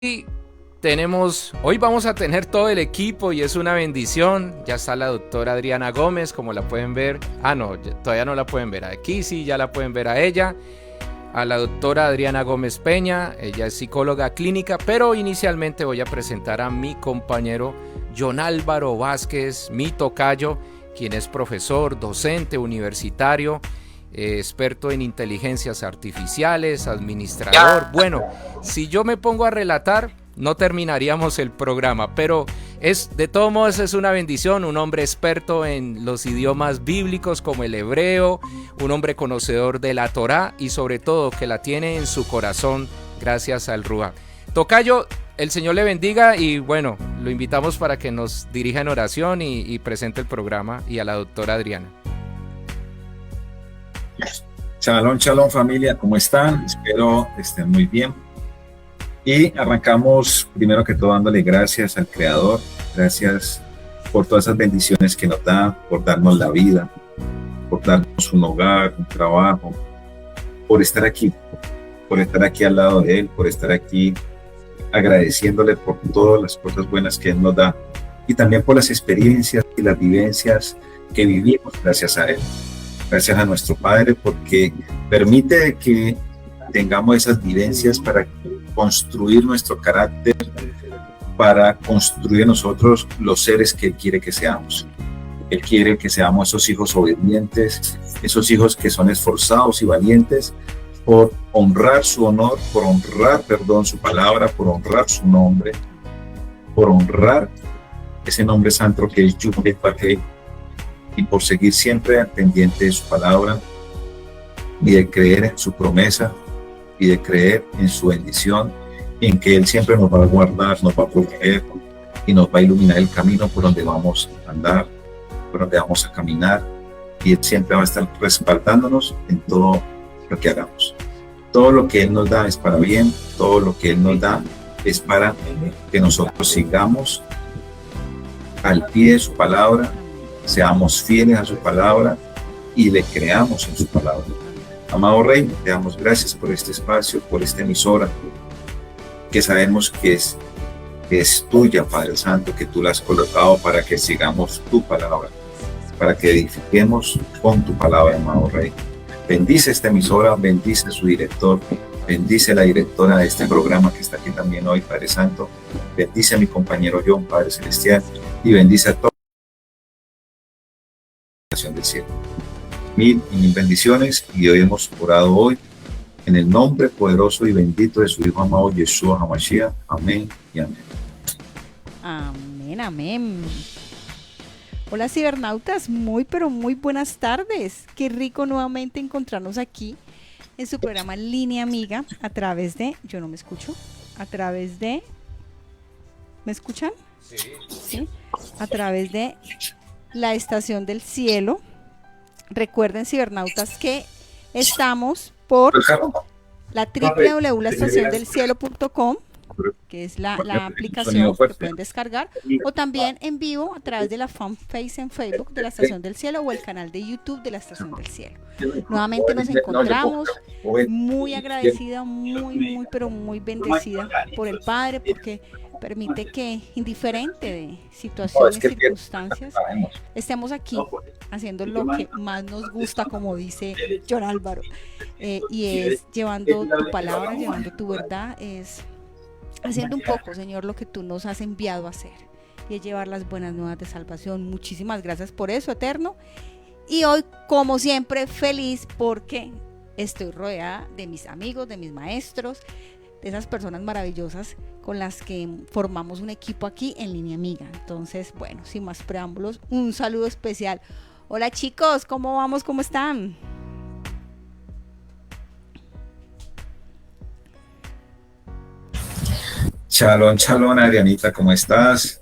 Y hoy vamos a tener todo el equipo y es una bendición. Ya está la doctora Adriana Gómez, como la pueden ver. No, todavía no la pueden ver. Aquí sí, ya la pueden ver a ella. A la doctora Adriana Gómez Peña, ella es psicóloga clínica, pero inicialmente voy a presentar a mi compañero John Álvaro Vázquez, mi tocayo, quien es profesor, docente universitario, experto en inteligencias artificiales, administrador. Bueno, si yo me pongo a relatar, no terminaríamos el programa, pero de todos modos es una bendición, un hombre experto en los idiomas bíblicos como el hebreo, un hombre conocedor de la Torá y sobre todo que la tiene en su corazón gracias al Ruaj. Tocayo, el Señor le bendiga y bueno, lo invitamos para que nos dirija en oración y presente el programa, y a la doctora Adriana. Shalom, shalom familia, ¿cómo están? Espero estén muy bien. Y arrancamos primero que todo dándole gracias al Creador, gracias por todas esas bendiciones que nos da, por darnos la vida, por darnos un hogar, un trabajo, por estar aquí al lado de Él, por estar aquí agradeciéndole por todas las cosas buenas que Él nos da y también por las experiencias y las vivencias que vivimos gracias a Él. Gracias a nuestro Padre porque permite que tengamos esas vivencias para construir nuestro carácter, para construir nosotros los seres que Él quiere que seamos. Él quiere que seamos esos hijos obedientes, esos hijos que son esforzados y valientes por honrar su honor, por honrar, su palabra, por honrar su nombre, por honrar ese nombre santo que es Yahweh Paqué, y por seguir siempre al pendiente de su palabra y de creer en su promesa y de creer en su bendición y en que Él siempre nos va a guardar, nos va a proteger y nos va a iluminar el camino por donde vamos a andar, por donde vamos a caminar, y Él siempre va a estar respaldándonos en todo lo que hagamos. Todo lo que Él nos da es para bien, todo lo que Él nos da es para que nosotros sigamos al pie de su palabra, seamos fieles a su palabra y le creamos en su palabra. Amado Rey, te damos gracias por este espacio, por esta emisora, que sabemos que es tuya, Padre Santo, que tú la has colocado para que sigamos tu palabra, para que edifiquemos con tu palabra, amado Rey. Bendice esta emisora, bendice a su director, bendice a la directora de este programa que está aquí también hoy, Padre Santo. Bendice a mi compañero John, Padre Celestial, y bendice a toda la nación del cielo. Mil y mil bendiciones, y hoy hemos orado hoy en el nombre poderoso y bendito de su Hijo amado Yeshua HaMashiach. Amén y amén. Amén, amén. Hola cibernautas, pero muy buenas tardes. Qué rico nuevamente encontrarnos aquí en su programa Línea Amiga a través de, yo no me escucho, a través de, ¿me escuchan? Sí. A través de la Estación del Cielo. Recuerden, cibernautas, que estamos por la www.laestaciondelcielo.com, que es la aplicación que pueden descargar, o también en vivo a través de la fanpage en Facebook de la Estación del Cielo o el canal de YouTube de la Estación del Cielo. Nuevamente nos encontramos, muy agradecida, pero muy bendecida por el Padre, porque permite que, indiferente de situaciones y circunstancias, estemos aquí haciendo lo que más nos gusta, como dice John Álvaro, y es llevando tu palabra, llevando tu verdad, es haciendo un poco, Señor, lo que tú nos has enviado a hacer, y es llevar las buenas nuevas de salvación. Muchísimas gracias por eso, Eterno. Y hoy, como siempre, feliz porque estoy rodeada de mis amigos, de mis maestros, de esas personas maravillosas con las que formamos un equipo aquí en Línea Amiga. Entonces, bueno, sin más preámbulos, un saludo especial. Hola chicos, ¿cómo vamos? ¿Cómo están? Shalom, shalom, Adrianita, ¿cómo estás?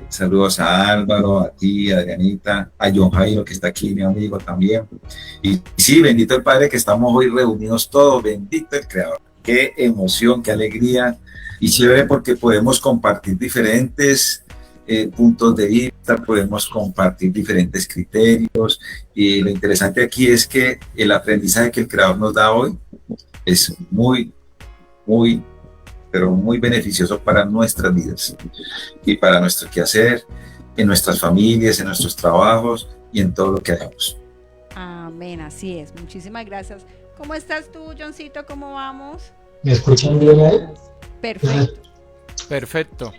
Saludos a Álvaro, a ti, a Adrianita, a John Jairo, que está aquí, mi amigo también. Y sí, bendito el Padre que estamos hoy reunidos todos, bendito el Creador. Qué emoción, qué alegría, y chévere porque podemos compartir diferentes puntos de vista, podemos compartir diferentes criterios, y lo interesante aquí es que el aprendizaje que el Creador nos da hoy es muy pero muy beneficioso para nuestras vidas y para nuestro quehacer, en nuestras familias, en nuestros trabajos y en todo lo que hagamos. Amén, así es. Muchísimas gracias. ¿Cómo estás tú, Johncito? ¿Cómo vamos? ¿Me escuchan bien ahí? Perfecto. Perfecto.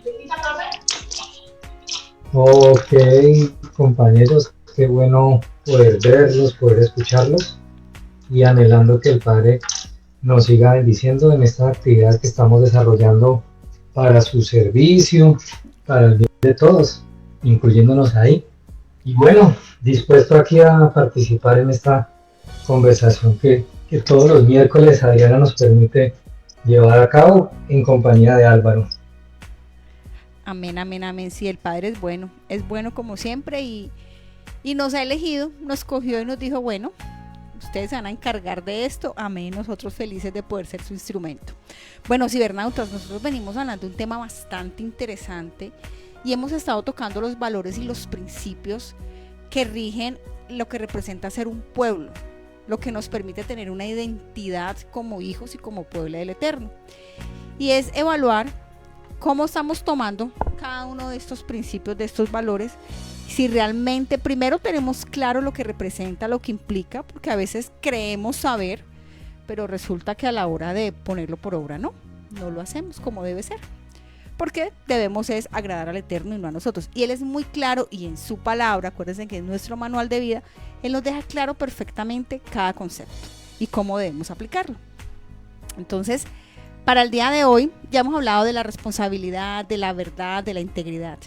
Ok, compañeros, qué bueno poder verlos, poder escucharlos y anhelando que el Padre nos siga bendiciendo en esta actividad que estamos desarrollando para su servicio, para el bien de todos, incluyéndonos ahí. Y bueno, dispuesto aquí a participar en esta conversación que todos los miércoles Adriana nos permite llevar a cabo en compañía de Álvaro. Amén, amén, amén. Sí, el Padre es bueno como siempre y nos ha elegido, nos cogió y nos dijo, bueno, ustedes se van a encargar de esto, amén, nosotros felices de poder ser su instrumento. Bueno, cibernautas, nosotros venimos hablando de un tema bastante interesante y hemos estado tocando los valores y los principios que rigen lo que representa ser un pueblo, lo que nos permite tener una identidad como hijos y como pueblo del Eterno. Y es evaluar cómo estamos tomando cada uno de estos principios, de estos valores, si realmente primero tenemos claro lo que representa, lo que implica, porque a veces creemos saber, pero resulta que a la hora de ponerlo por obra no lo hacemos como debe ser, porque debemos es agradar al Eterno y no a nosotros. Y Él es muy claro y en su palabra, acuérdense que es nuestro manual de vida, Él nos deja claro perfectamente cada concepto y cómo debemos aplicarlo. Entonces, para el día de hoy ya hemos hablado de la responsabilidad, de la verdad, de la integridad.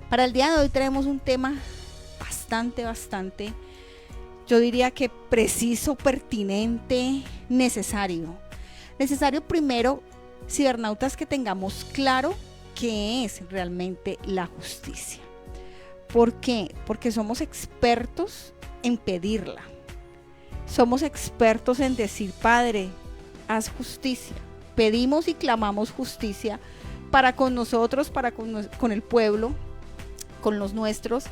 Para el día de hoy tenemos un tema bastante, yo diría que preciso, pertinente, necesario. Necesario primero, cibernautas, que tengamos claro qué es realmente la justicia. ¿Por qué? Porque somos expertos en pedirla. Somos expertos en decir, Padre, haz justicia. Pedimos y clamamos justicia para con nosotros, para con el pueblo, con los nuestros,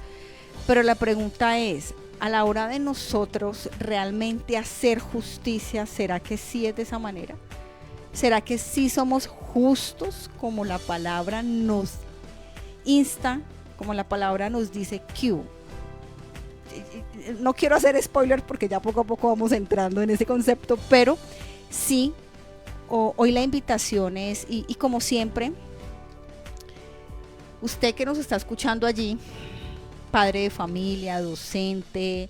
pero la pregunta es, a la hora de nosotros realmente hacer justicia, ¿será que sí es de esa manera? ¿Será que sí somos justos como la palabra nos insta, como la palabra nos dice Q? No quiero hacer spoiler porque ya poco a poco vamos entrando en ese concepto, pero sí, hoy la invitación es, y como siempre, usted que nos está escuchando allí, padre de familia, docente,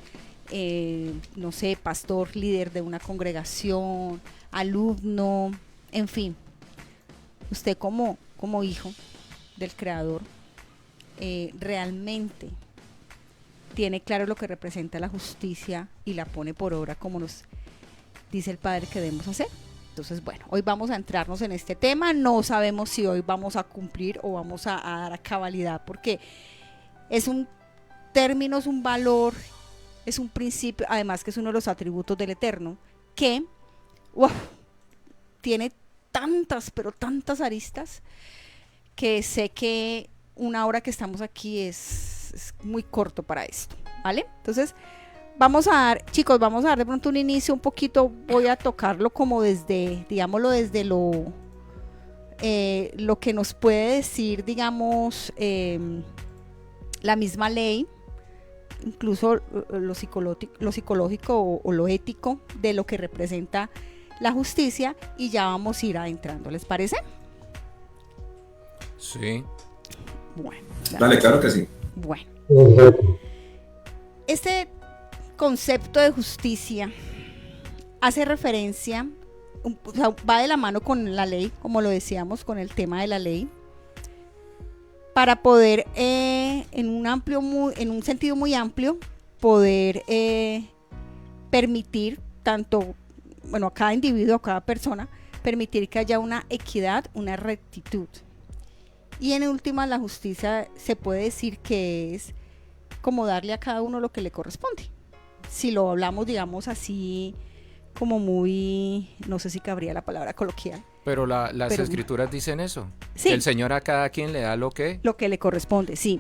no sé, pastor, líder de una congregación, alumno, en fin, usted como hijo del Creador, realmente tiene claro lo que representa la justicia y la pone por obra como nos dice el Padre que debemos hacer. Entonces, bueno, hoy vamos a entrarnos en este tema. No sabemos si hoy vamos a cumplir o vamos a dar a cabalidad, porque es un término, es un valor, es un principio, además que es uno de los atributos del Eterno, que tiene tantas, pero tantas aristas, que sé que una hora que estamos aquí es muy corto para esto, ¿vale? Entonces, vamos a dar de pronto un inicio un poquito, voy a tocarlo como desde, digámoslo, desde lo que nos puede decir, digamos, la misma ley, incluso lo psicológico o lo ético de lo que representa la justicia, y ya vamos a ir adentrando, ¿les parece? Sí. Bueno. Dale, claro que sí. Bueno. Este concepto de justicia hace referencia, o sea, va de la mano con la ley, como lo decíamos, con el tema de la ley, para poder en un sentido muy amplio poder permitir tanto, bueno, a cada individuo, a cada persona, permitir que haya una equidad, una rectitud. Y en última, la justicia se puede decir que es como darle a cada uno lo que le corresponde. Si lo hablamos, digamos así, como muy, no sé si cabría la palabra coloquial. Pero las escrituras dicen eso. Sí. Que el Señor a cada quien le da lo que le corresponde, sí.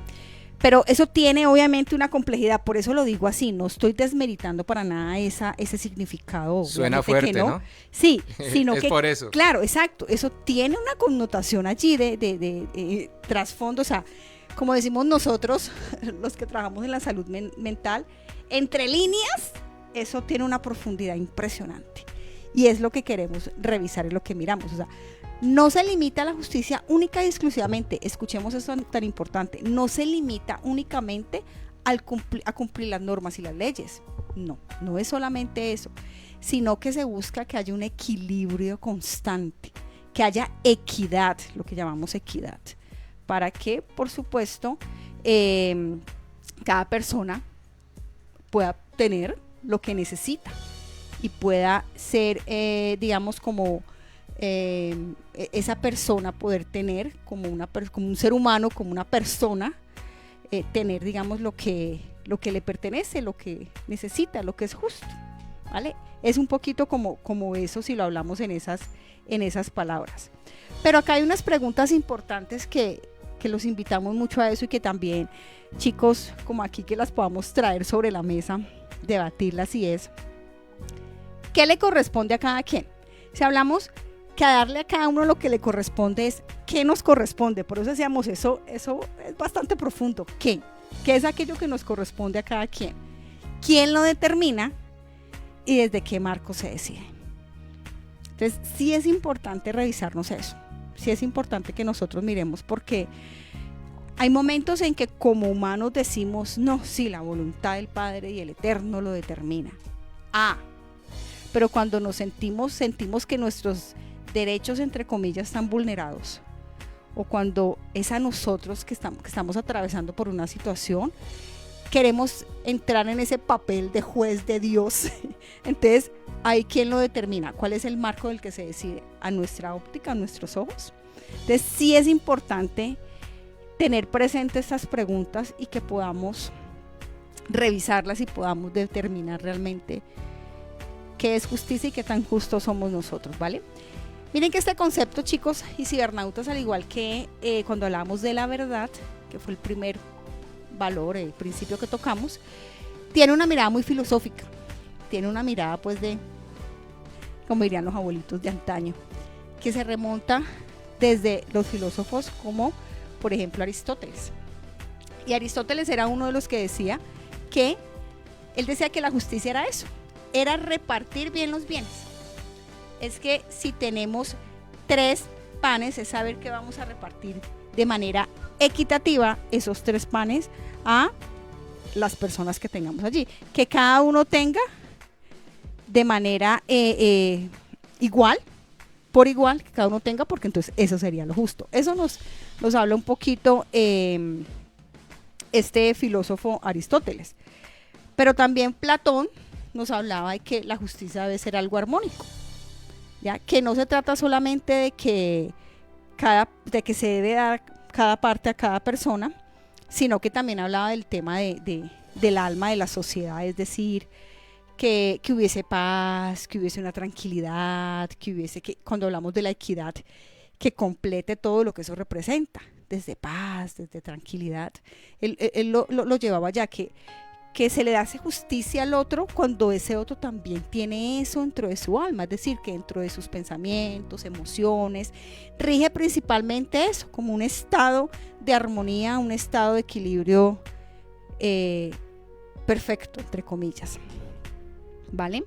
Pero eso tiene obviamente una complejidad, por eso lo digo así, no estoy desmeritando para nada ese significado. Suena fuerte, ¿no? Sí, sino es que, por eso. Claro, exacto, eso tiene una connotación allí de trasfondo, o sea, como decimos nosotros, los que trabajamos en la salud mental, entre líneas, eso tiene una profundidad impresionante. Y es lo que queremos revisar, es lo que miramos, o sea, no se limita a la justicia única y exclusivamente, escuchemos eso tan importante, no se limita únicamente a cumplir las normas y las leyes, no es solamente eso, sino que se busca que haya un equilibrio constante, que haya equidad, lo que llamamos equidad, para que, por supuesto, cada persona pueda tener lo que necesita y pueda ser, digamos, como esa persona poder tener como un ser humano, como una persona, tener, digamos, lo que le pertenece, lo que necesita, lo que es justo, ¿vale? Es un poquito como eso si lo hablamos en esas palabras. Pero acá hay unas preguntas importantes que los invitamos mucho a eso y que también, chicos, como aquí que las podamos traer sobre la mesa, debatirlas, y es, ¿qué le corresponde a cada quien? Si hablamos que a darle a cada uno lo que le corresponde es qué nos corresponde, por eso decíamos eso es bastante profundo. ¿Qué es aquello que nos corresponde a cada quien? ¿Quién lo determina y desde qué marco se decide? Entonces sí es importante revisarnos eso, sí es importante que nosotros miremos, porque hay momentos en que como humanos decimos, no, sí, la voluntad del Padre y el Eterno lo determina. Pero cuando nos sentimos que nuestros derechos, entre comillas, están vulnerados, o cuando es a nosotros que estamos atravesando por una situación, queremos entrar en ese papel de juez de Dios. Entonces, ¿hay quién lo determina? ¿Cuál es el marco del que se decide? ¿A nuestra óptica, a nuestros ojos? Entonces, sí es importante tener presentes estas preguntas y que podamos revisarlas y podamos determinar realmente qué es justicia y qué tan justos somos nosotros, ¿vale? Miren que este concepto, chicos y cibernautas, al igual que cuando hablamos de la verdad, que fue el primer valor, el principio que tocamos, tiene una mirada muy filosófica, tiene una mirada pues de, como dirían los abuelitos de antaño, que se remonta desde los filósofos como, por ejemplo, Aristóteles. Y Aristóteles era uno de los que decía que, él decía que la justicia era eso, era repartir bien los bienes. Es que si tenemos 3 panes, es saber que vamos a repartir de manera equitativa esos 3 panes a las personas que tengamos allí. Que cada uno tenga de manera igual, por igual, que cada uno tenga, porque entonces eso sería lo justo. Eso nos habla un poquito este filósofo Aristóteles. Pero también Platón nos hablaba de que la justicia debe ser algo armónico. ¿Ya? Que no se trata solamente de que se debe dar cada parte a cada persona, sino que también hablaba del tema del alma de la sociedad, es decir, que hubiese paz, que hubiese una tranquilidad, cuando hablamos de la equidad, que complete todo lo que eso representa, desde paz, desde tranquilidad. Él lo llevaba ya que se le hace justicia al otro cuando ese otro también tiene eso dentro de su alma, es decir, que dentro de sus pensamientos, emociones, rige principalmente eso, como un estado de armonía, un estado de equilibrio perfecto, entre comillas, ¿vale?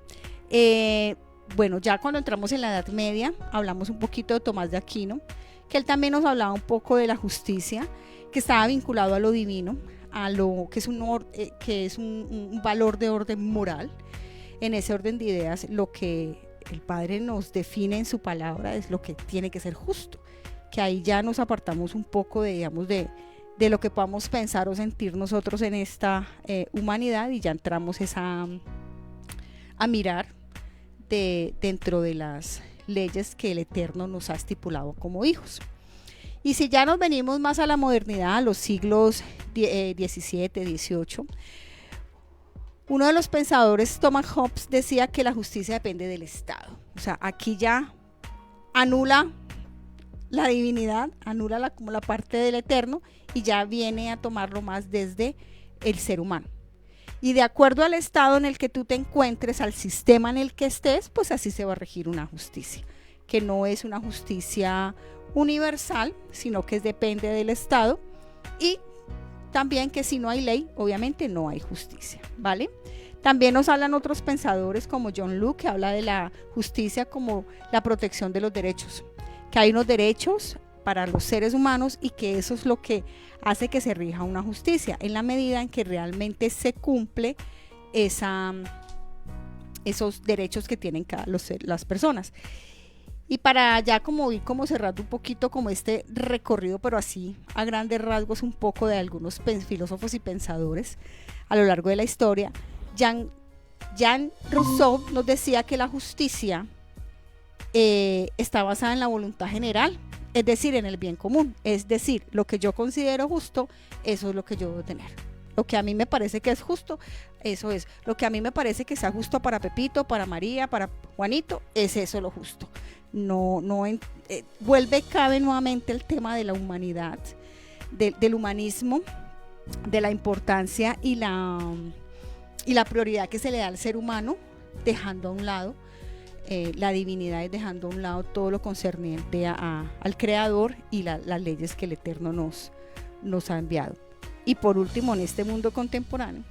Bueno, ya cuando entramos en la Edad Media, hablamos un poquito de Tomás de Aquino, que él también nos hablaba un poco de la justicia, que estaba vinculado a lo divino, a lo que es un valor de orden moral. En ese orden de ideas, lo que el Padre nos define en su palabra es lo que tiene que ser justo, que ahí ya nos apartamos un poco de lo que podamos pensar o sentir nosotros en esta humanidad, y ya entramos a mirar dentro de las leyes que el Eterno nos ha estipulado como hijos. Y si ya nos venimos más a la modernidad, a los siglos XVII, XVIII, uno de los pensadores, Thomas Hobbes, decía que la justicia depende del Estado. O sea, aquí ya anula la divinidad, anula como la parte del eterno y ya viene a tomarlo más desde el ser humano. Y de acuerdo al estado en el que tú te encuentres, al sistema en el que estés, pues así se va a regir una justicia, que no es una justicia universal, sino que depende del estado, y también que si no hay ley, obviamente no hay justicia, ¿vale? También nos hablan otros pensadores como John Locke, que habla de la justicia como la protección de los derechos, que hay unos derechos para los seres humanos y que eso es lo que hace que se rija una justicia, en la medida en que realmente se cumple esos derechos que tienen las personas. Y para ya como ir como cerrando un poquito como este recorrido, pero así a grandes rasgos un poco de algunos filósofos y pensadores a lo largo de la historia, Jean Rousseau nos decía que la justicia está basada en la voluntad general, es decir, en el bien común, es decir, lo que yo considero justo, eso es lo que yo debo tener. Lo que a mí me parece que es justo, eso es. Lo que a mí me parece que sea justo para Pepito, para María, para Juanito, es eso lo justo. Cabe nuevamente el tema de la humanidad, del humanismo, de la importancia y la prioridad que se le da al ser humano, dejando a un lado la divinidad y dejando a un lado todo lo concerniente al Creador y las leyes que el Eterno nos ha enviado. Y por último, en este mundo contemporáneo,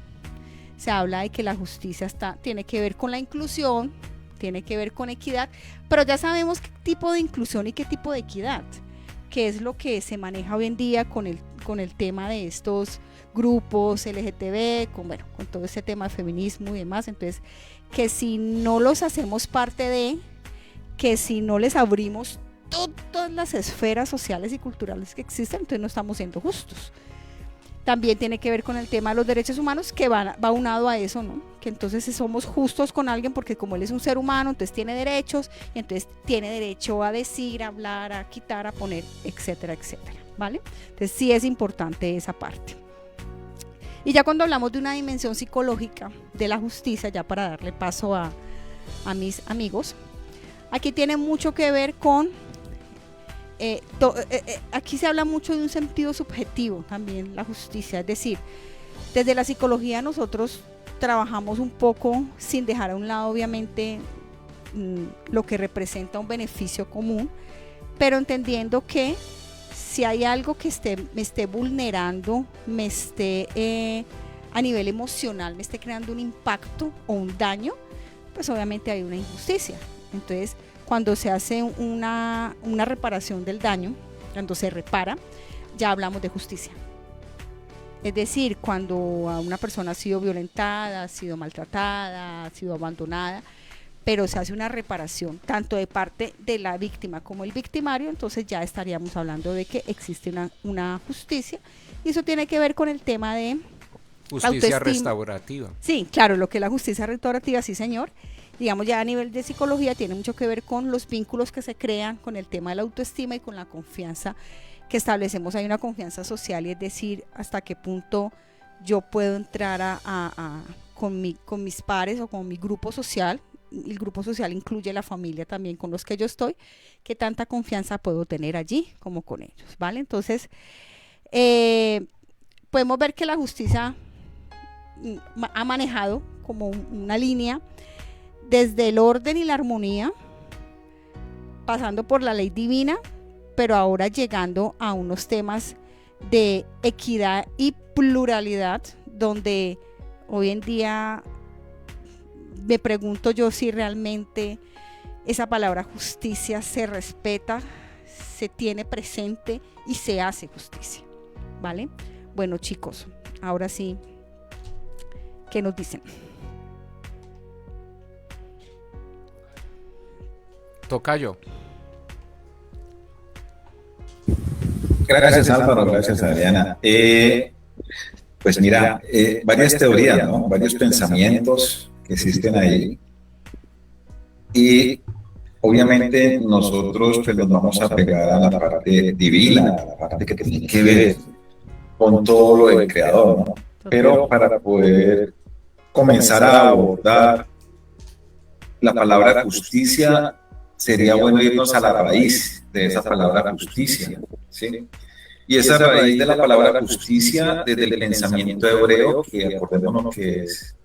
se habla de que la justicia tiene que ver con la inclusión, tiene que ver con equidad, pero ya sabemos qué tipo de inclusión y qué tipo de equidad, que es lo que se maneja hoy en día con el tema de estos grupos LGTB, con todo ese tema de feminismo y demás. Entonces, que si no los hacemos parte que si no les abrimos todas las esferas sociales y culturales que existen, entonces no estamos siendo justos. También tiene que ver con el tema de los derechos humanos, que va unado a eso, ¿no? Que entonces somos justos con alguien porque como él es un ser humano, entonces tiene derechos, y entonces tiene derecho a decir, a hablar, a quitar, a poner, etcétera, etcétera, ¿vale? Entonces sí es importante esa parte. Y ya cuando hablamos de una dimensión psicológica de la justicia, ya para darle paso a mis amigos, aquí tiene mucho que ver con aquí se habla mucho de un sentido subjetivo también, la justicia, es decir, desde la psicología nosotros trabajamos un poco sin dejar a un lado obviamente lo que representa un beneficio común, pero entendiendo que si hay algo que me esté vulnerando, me esté a nivel emocional, me esté creando un impacto o un daño, pues obviamente hay una injusticia. Entonces, cuando se hace una reparación del daño, cuando se repara, ya hablamos de justicia. Es decir, cuando a una persona ha sido violentada, ha sido maltratada, ha sido abandonada, pero se hace una reparación tanto de parte de la víctima como el victimario, entonces ya estaríamos hablando de que existe una justicia, y eso tiene que ver con el tema de justicia restaurativa. Sí, claro, lo que es la justicia restaurativa, sí señor. Digamos, ya a nivel de psicología tiene mucho que ver con los vínculos que se crean, con el tema de la autoestima y con la confianza que establecemos. Hay una confianza social, y es decir, hasta qué punto yo puedo entrar con mis pares o con mi grupo social. El grupo social incluye la familia también con los que yo estoy, qué tanta confianza puedo tener allí como con ellos, ¿vale? Entonces, podemos ver que la justicia ha manejado como una línea desde el orden y la armonía, pasando por la ley divina, pero ahora llegando a unos temas de equidad y pluralidad, donde hoy en día me pregunto yo si realmente esa palabra justicia se respeta, se tiene presente y se hace justicia, ¿vale? Bueno, chicos, ahora sí, ¿qué nos dicen? Tocayo. Gracias Álvaro, gracias Adriana. Pues mira, varias teorías, ¿no? Varios pensamientos que existen ahí, y obviamente nosotros pues nos vamos a pegar a la parte divina, a la parte que tiene que ver con todo lo del Creador, ¿no? Pero para poder comenzar a abordar la palabra justicia, sería bueno irnos a la raíz de esa palabra justicia, ¿sí? Y esa raíz de la palabra justicia desde el pensamiento hebreo, que acordémonos que es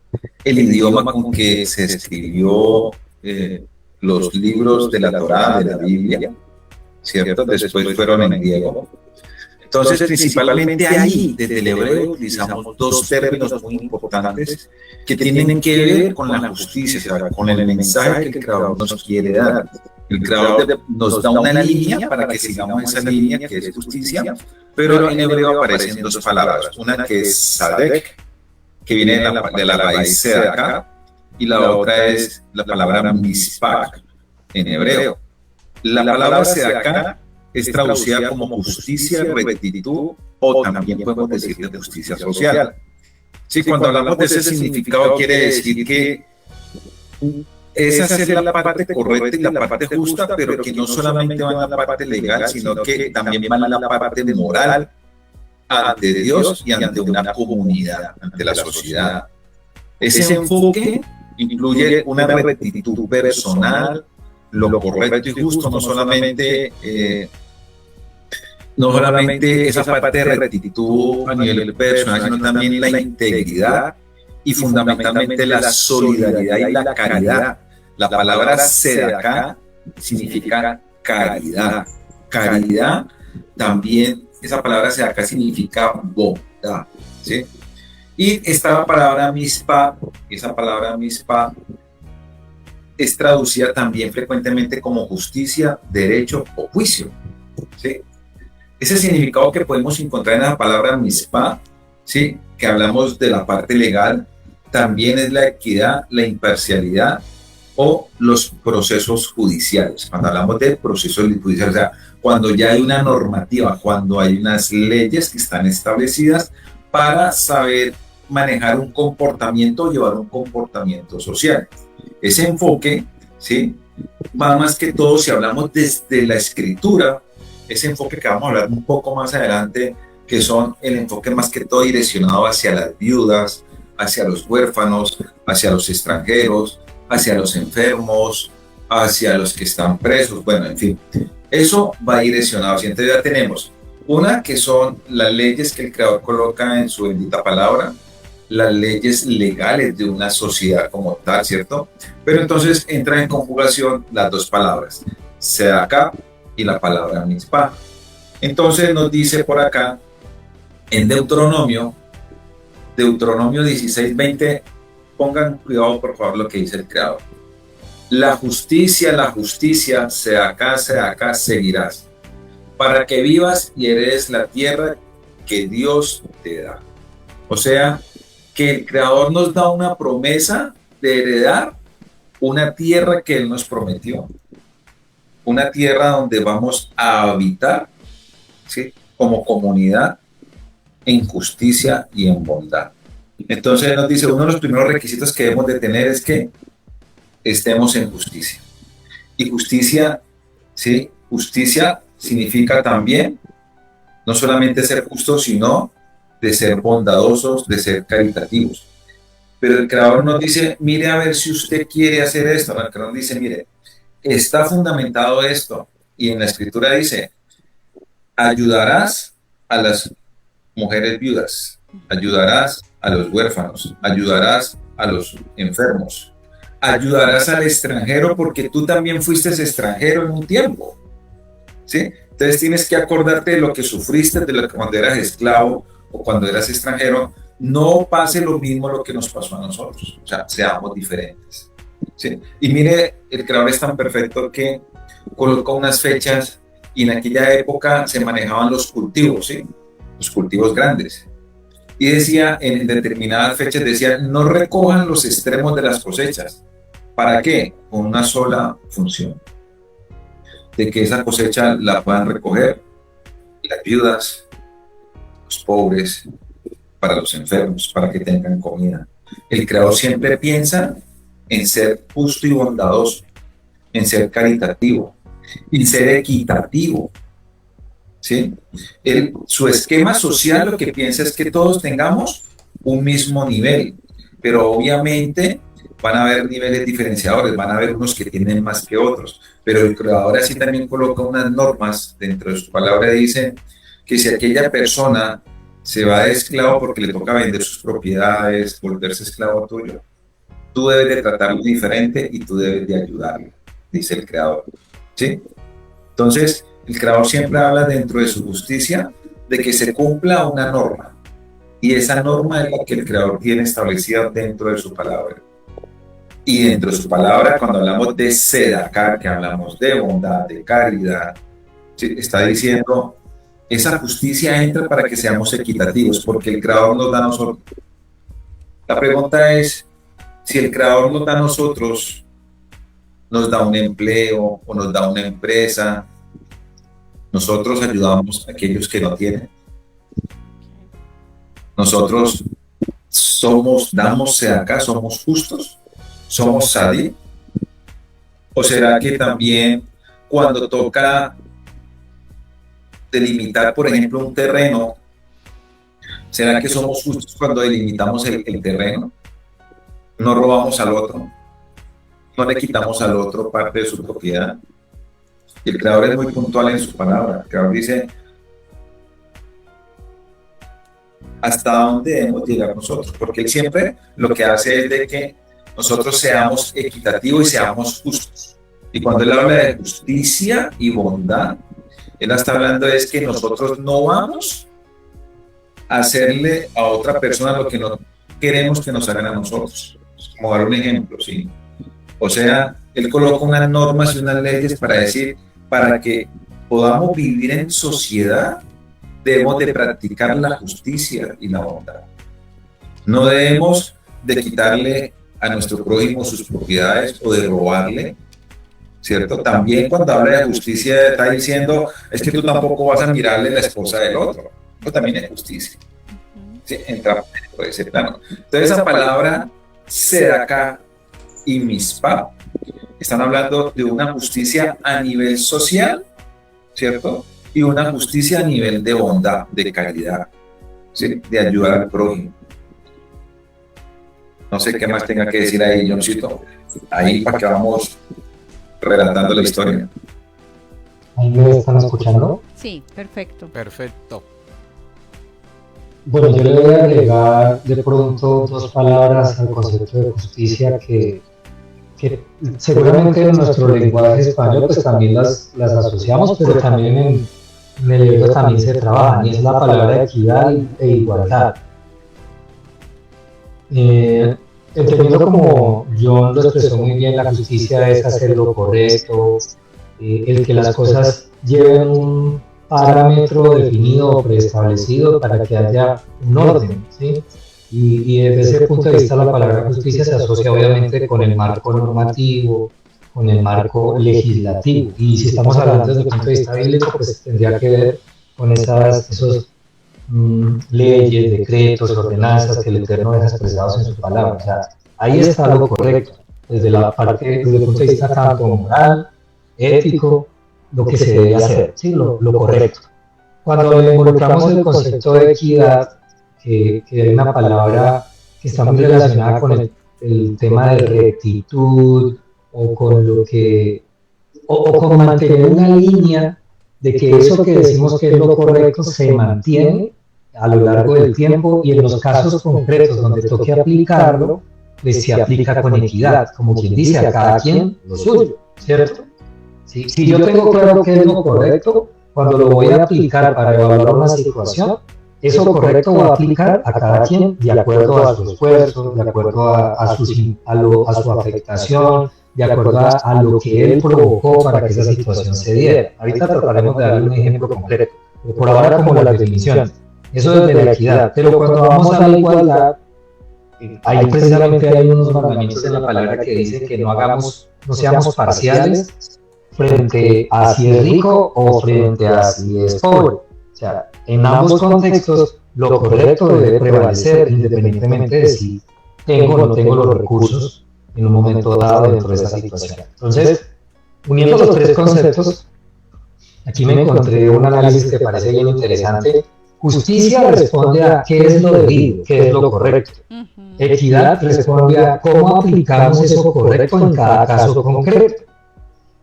el idioma con que se escribió los libros de la Torá, de la Biblia, ¿cierto? Después fueron en griego. Entonces, principalmente ahí, desde el hebreo, utilizamos dos términos muy importantes que tienen que ver con la justicia, o sea, con el mensaje que el Creador nos quiere dar. El Creador nos da una línea para que sigamos esa línea que es justicia, pero en hebreo aparecen dos palabras, una que es sadek, que viene de la raíz sedaká, y la otra es la palabra mispak en hebreo. La palabra sedaká es traducida como justicia, rectitud, o también podemos decir de justicia social. Sí, cuando hablamos de ese significado quiere decir que es hacer la parte correcta y la parte justa, pero que no solamente va en la parte legal, sino que también va en la parte moral ante Dios y ante una comunidad, ante la sociedad. Ese enfoque incluye una rectitud personal, lo correcto y justo, no solamente esa parte de rectitud a nivel personal, sino también la integridad y fundamentalmente la solidaridad y la caridad. La palabra sedaká significa caridad. Caridad también, esa palabra sedaká significa bondad, ¿sí? Y esta palabra mispa, es traducida también frecuentemente como justicia, derecho o juicio, ¿sí? Ese significado que podemos encontrar en la palabra mispa, ¿sí? Que hablamos de la parte legal, también es la equidad, la imparcialidad o los procesos judiciales. Cuando hablamos de procesos judiciales, o sea, cuando ya hay una normativa, cuando hay unas leyes que están establecidas para saber manejar un comportamiento o llevar un comportamiento social. Ese enfoque, ¿sí? Va más que todo, si hablamos desde la escritura, ese enfoque que vamos a hablar un poco más adelante, que son el enfoque más que todo direccionado hacia las viudas, hacia los huérfanos, hacia los extranjeros, hacia los enfermos, hacia los que están presos, bueno, en fin, eso va direccionado. Entonces ya tenemos una que son las leyes que el Creador coloca en su bendita palabra, las leyes legales de una sociedad como tal, ¿cierto? Pero entonces entran en conjugación las dos palabras, sedaká y la palabra mitzpah. Entonces nos dice por acá, en Deuteronomio 16:20, pongan cuidado por favor lo que dice el Creador. La justicia, sedaká, seguirás, para que vivas y heredes la tierra que Dios te da. O sea, que el Creador nos da una promesa de heredar una tierra que Él nos prometió. Una tierra donde vamos a habitar, ¿sí? Como comunidad en justicia y en bondad. Entonces nos dice, uno de los primeros requisitos que debemos de tener es que estemos en justicia. Y justicia, ¿sí? Justicia significa también no solamente ser justos, sino de ser bondadosos, de ser caritativos. Pero el Creador nos dice, mire a ver si usted quiere hacer esto. El Creador dice, mire, está fundamentado esto. Y en la Escritura dice, ayudarás a las mujeres viudas, ayudarás a los huérfanos, ayudarás a los enfermos, ayudarás al extranjero porque tú también fuiste extranjero en un tiempo, ¿sí? Entonces tienes que acordarte de lo que sufriste, de lo que cuando eras esclavo o cuando eras extranjero, no pase lo mismo lo que nos pasó a nosotros, o sea, seamos diferentes, ¿sí? Y mire, el Creador es tan perfecto que colocó unas fechas y en aquella época se manejaban los cultivos, ¿sí? Los cultivos grandes. Y decía, en determinadas fechas decía, no recojan los extremos de las cosechas. ¿Para qué? Con una sola función. De que esa cosecha la puedan recoger las viudas, los pobres, para los enfermos, para que tengan comida. El Creador siempre piensa en ser justo y bondadoso, en ser caritativo, en ser equitativo. ¿Sí? Su esquema social lo que piensa es que todos tengamos un mismo nivel, pero obviamente van a haber niveles diferenciadores, van a haber unos que tienen más que otros, pero el creador así también coloca unas normas dentro de su palabra. Dice que si aquella persona se va de esclavo porque le toca vender sus propiedades, volverse esclavo tuyo, tú debes de tratarlo diferente y tú debes de ayudarlo, dice el creador, ¿sí? Entonces, el creador siempre habla dentro de su justicia de que se cumpla una norma, y esa norma es la que el creador tiene establecida dentro de su palabra. Y dentro de su palabra, cuando hablamos de Sedaká, que hablamos de bondad, de caridad, ¿sí? Está diciendo, esa justicia entra para que seamos equitativos, porque el creador nos da a nosotros. La pregunta es, si el creador nos da a nosotros, nos da un empleo o nos da una empresa, nosotros ayudamos a aquellos que no tienen. Nosotros damos Sedaká, somos justos, somos sadí. ¿O será que también cuando toca delimitar, por ejemplo, un terreno, será que somos justos cuando delimitamos el terreno? No robamos al otro, no le quitamos al otro parte de su propiedad. Y el creador es muy puntual en su palabra. El creador dice, ¿hasta dónde debemos llegar nosotros? Porque él siempre lo que hace es de que nosotros seamos equitativos y seamos justos. Y cuando él habla de justicia y bondad, él está hablando es que nosotros no vamos a hacerle a otra persona lo que no queremos que nos hagan a nosotros. Como dar un ejemplo, ¿sí? O sea, él coloca unas normas y unas leyes para decir, para que podamos vivir en sociedad, debemos de practicar la justicia y la bondad. No debemos de quitarle a nuestro prójimo sus propiedades o de robarle, ¿cierto? También cuando habla de justicia está diciendo, es que tú tampoco vas a mirarle la esposa del otro. Eso también es justicia. ¿Sí? Entra por ese plano. Entonces esa palabra Sedaká y Mispá están hablando de una justicia a nivel social, ¿cierto? Y una justicia a nivel de bondad, de caridad, ¿sí? De ayudar al prójimo. No sé qué más tenga que decir ahí, Johncito. Ahí para que vamos relatando la historia. ¿Ahí me están escuchando? Sí, perfecto. Perfecto. Bueno, yo le voy a agregar de pronto dos palabras al concepto de justicia que seguramente en nuestro lenguaje español pues también las asociamos, pero también en el libro también se trabajan, y es la palabra equidad e igualdad. Entendiendo como John lo expresó muy bien, la justicia es hacer lo correcto, el que las cosas lleven un parámetro definido o preestablecido para que haya un orden, ¿sí? Y desde ese punto de vista la palabra justicia se asocia obviamente con el marco normativo, con el marco legislativo, y si estamos hablando desde el punto de vista bíblico, pues tendría que ver con esos leyes, decretos, ordenanzas que el Eterno deja expresados en su palabra. O sea, ahí está lo correcto, desde el punto de vista tanto moral, ético, lo que se debe hacer, ¿sí? Lo correcto. Cuando le involucramos el concepto de equidad, que es una palabra que está muy relacionada con el tema de rectitud, o con con mantener una línea de que eso que decimos que es lo correcto se mantiene a lo largo del tiempo, y en los casos concretos donde toque aplicarlo, pues se aplica con equidad, como quien dice, a cada quien lo suyo, ¿cierto? Si yo tengo claro qué es lo correcto, cuando lo voy a aplicar para evaluar una situación, eso correcto va a aplicar a cada quien de acuerdo a su esfuerzo, de acuerdo a su afectación, de acuerdo a lo que él provocó para que esa situación se diera. Ahorita trataremos de darle un ejemplo concreto, pero por ahora como las definiciones. Eso es de la equidad, pero cuando vamos a la igualdad, ahí precisamente hay unos mandamientos en la palabra que dicen que no seamos parciales frente a si es rico o frente a si es pobre. O sea, en ambos contextos lo correcto debe prevalecer independientemente de si tengo o no tengo los recursos en un momento dado dentro de esa situación. Entonces, uniendo los tres conceptos, aquí me encontré un análisis que parece bien interesante. Justicia responde a qué es lo debido, qué es lo correcto. Equidad responde a cómo aplicamos eso correcto en cada caso concreto.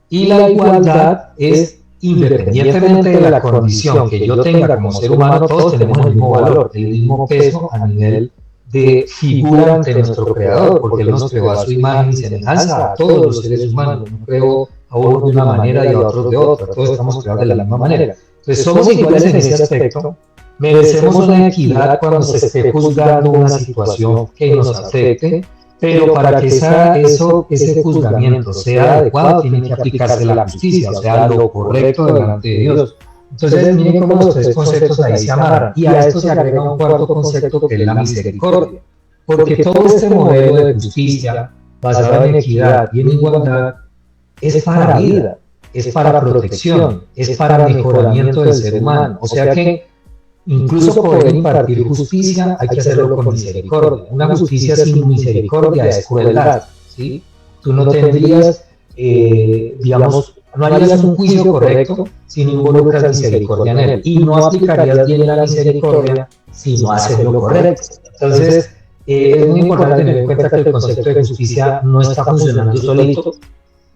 Y la igualdad es, independientemente de la condición que yo tenga como ser humano, todos tenemos el mismo valor, el mismo peso a nivel de figura ante nuestro creador, porque Él nos creó a su imagen y semejanza, a todos los seres humanos. No creó a unos de una manera y a otros de otra, todos estamos creados de la misma manera. Entonces somos iguales en ese aspecto, merecemos una equidad cuando se esté juzgando una situación que nos afecte, pero para que ese juzgamiento sea adecuado tiene que aplicarse la justicia, o sea, lo correcto delante de Dios. Entonces miren cómo los tres conceptos ahí se amarran, y a esto se agrega un cuarto concepto que es la misericordia, porque todo este modelo de justicia basado en equidad y en igualdad es para la vida, es para protección, es para mejoramiento del ser humano, o sea que incluso poder impartir justicia hay que hacerlo con misericordia. Una justicia sin misericordia es crueldad, ¿sí? Tú no tendrías, digamos, no harías un juicio correcto si no involucras misericordia en él, y no aplicarías bien la misericordia si no haces lo correcto. Entonces, es muy importante tener en cuenta que el concepto de justicia no está funcionando solito,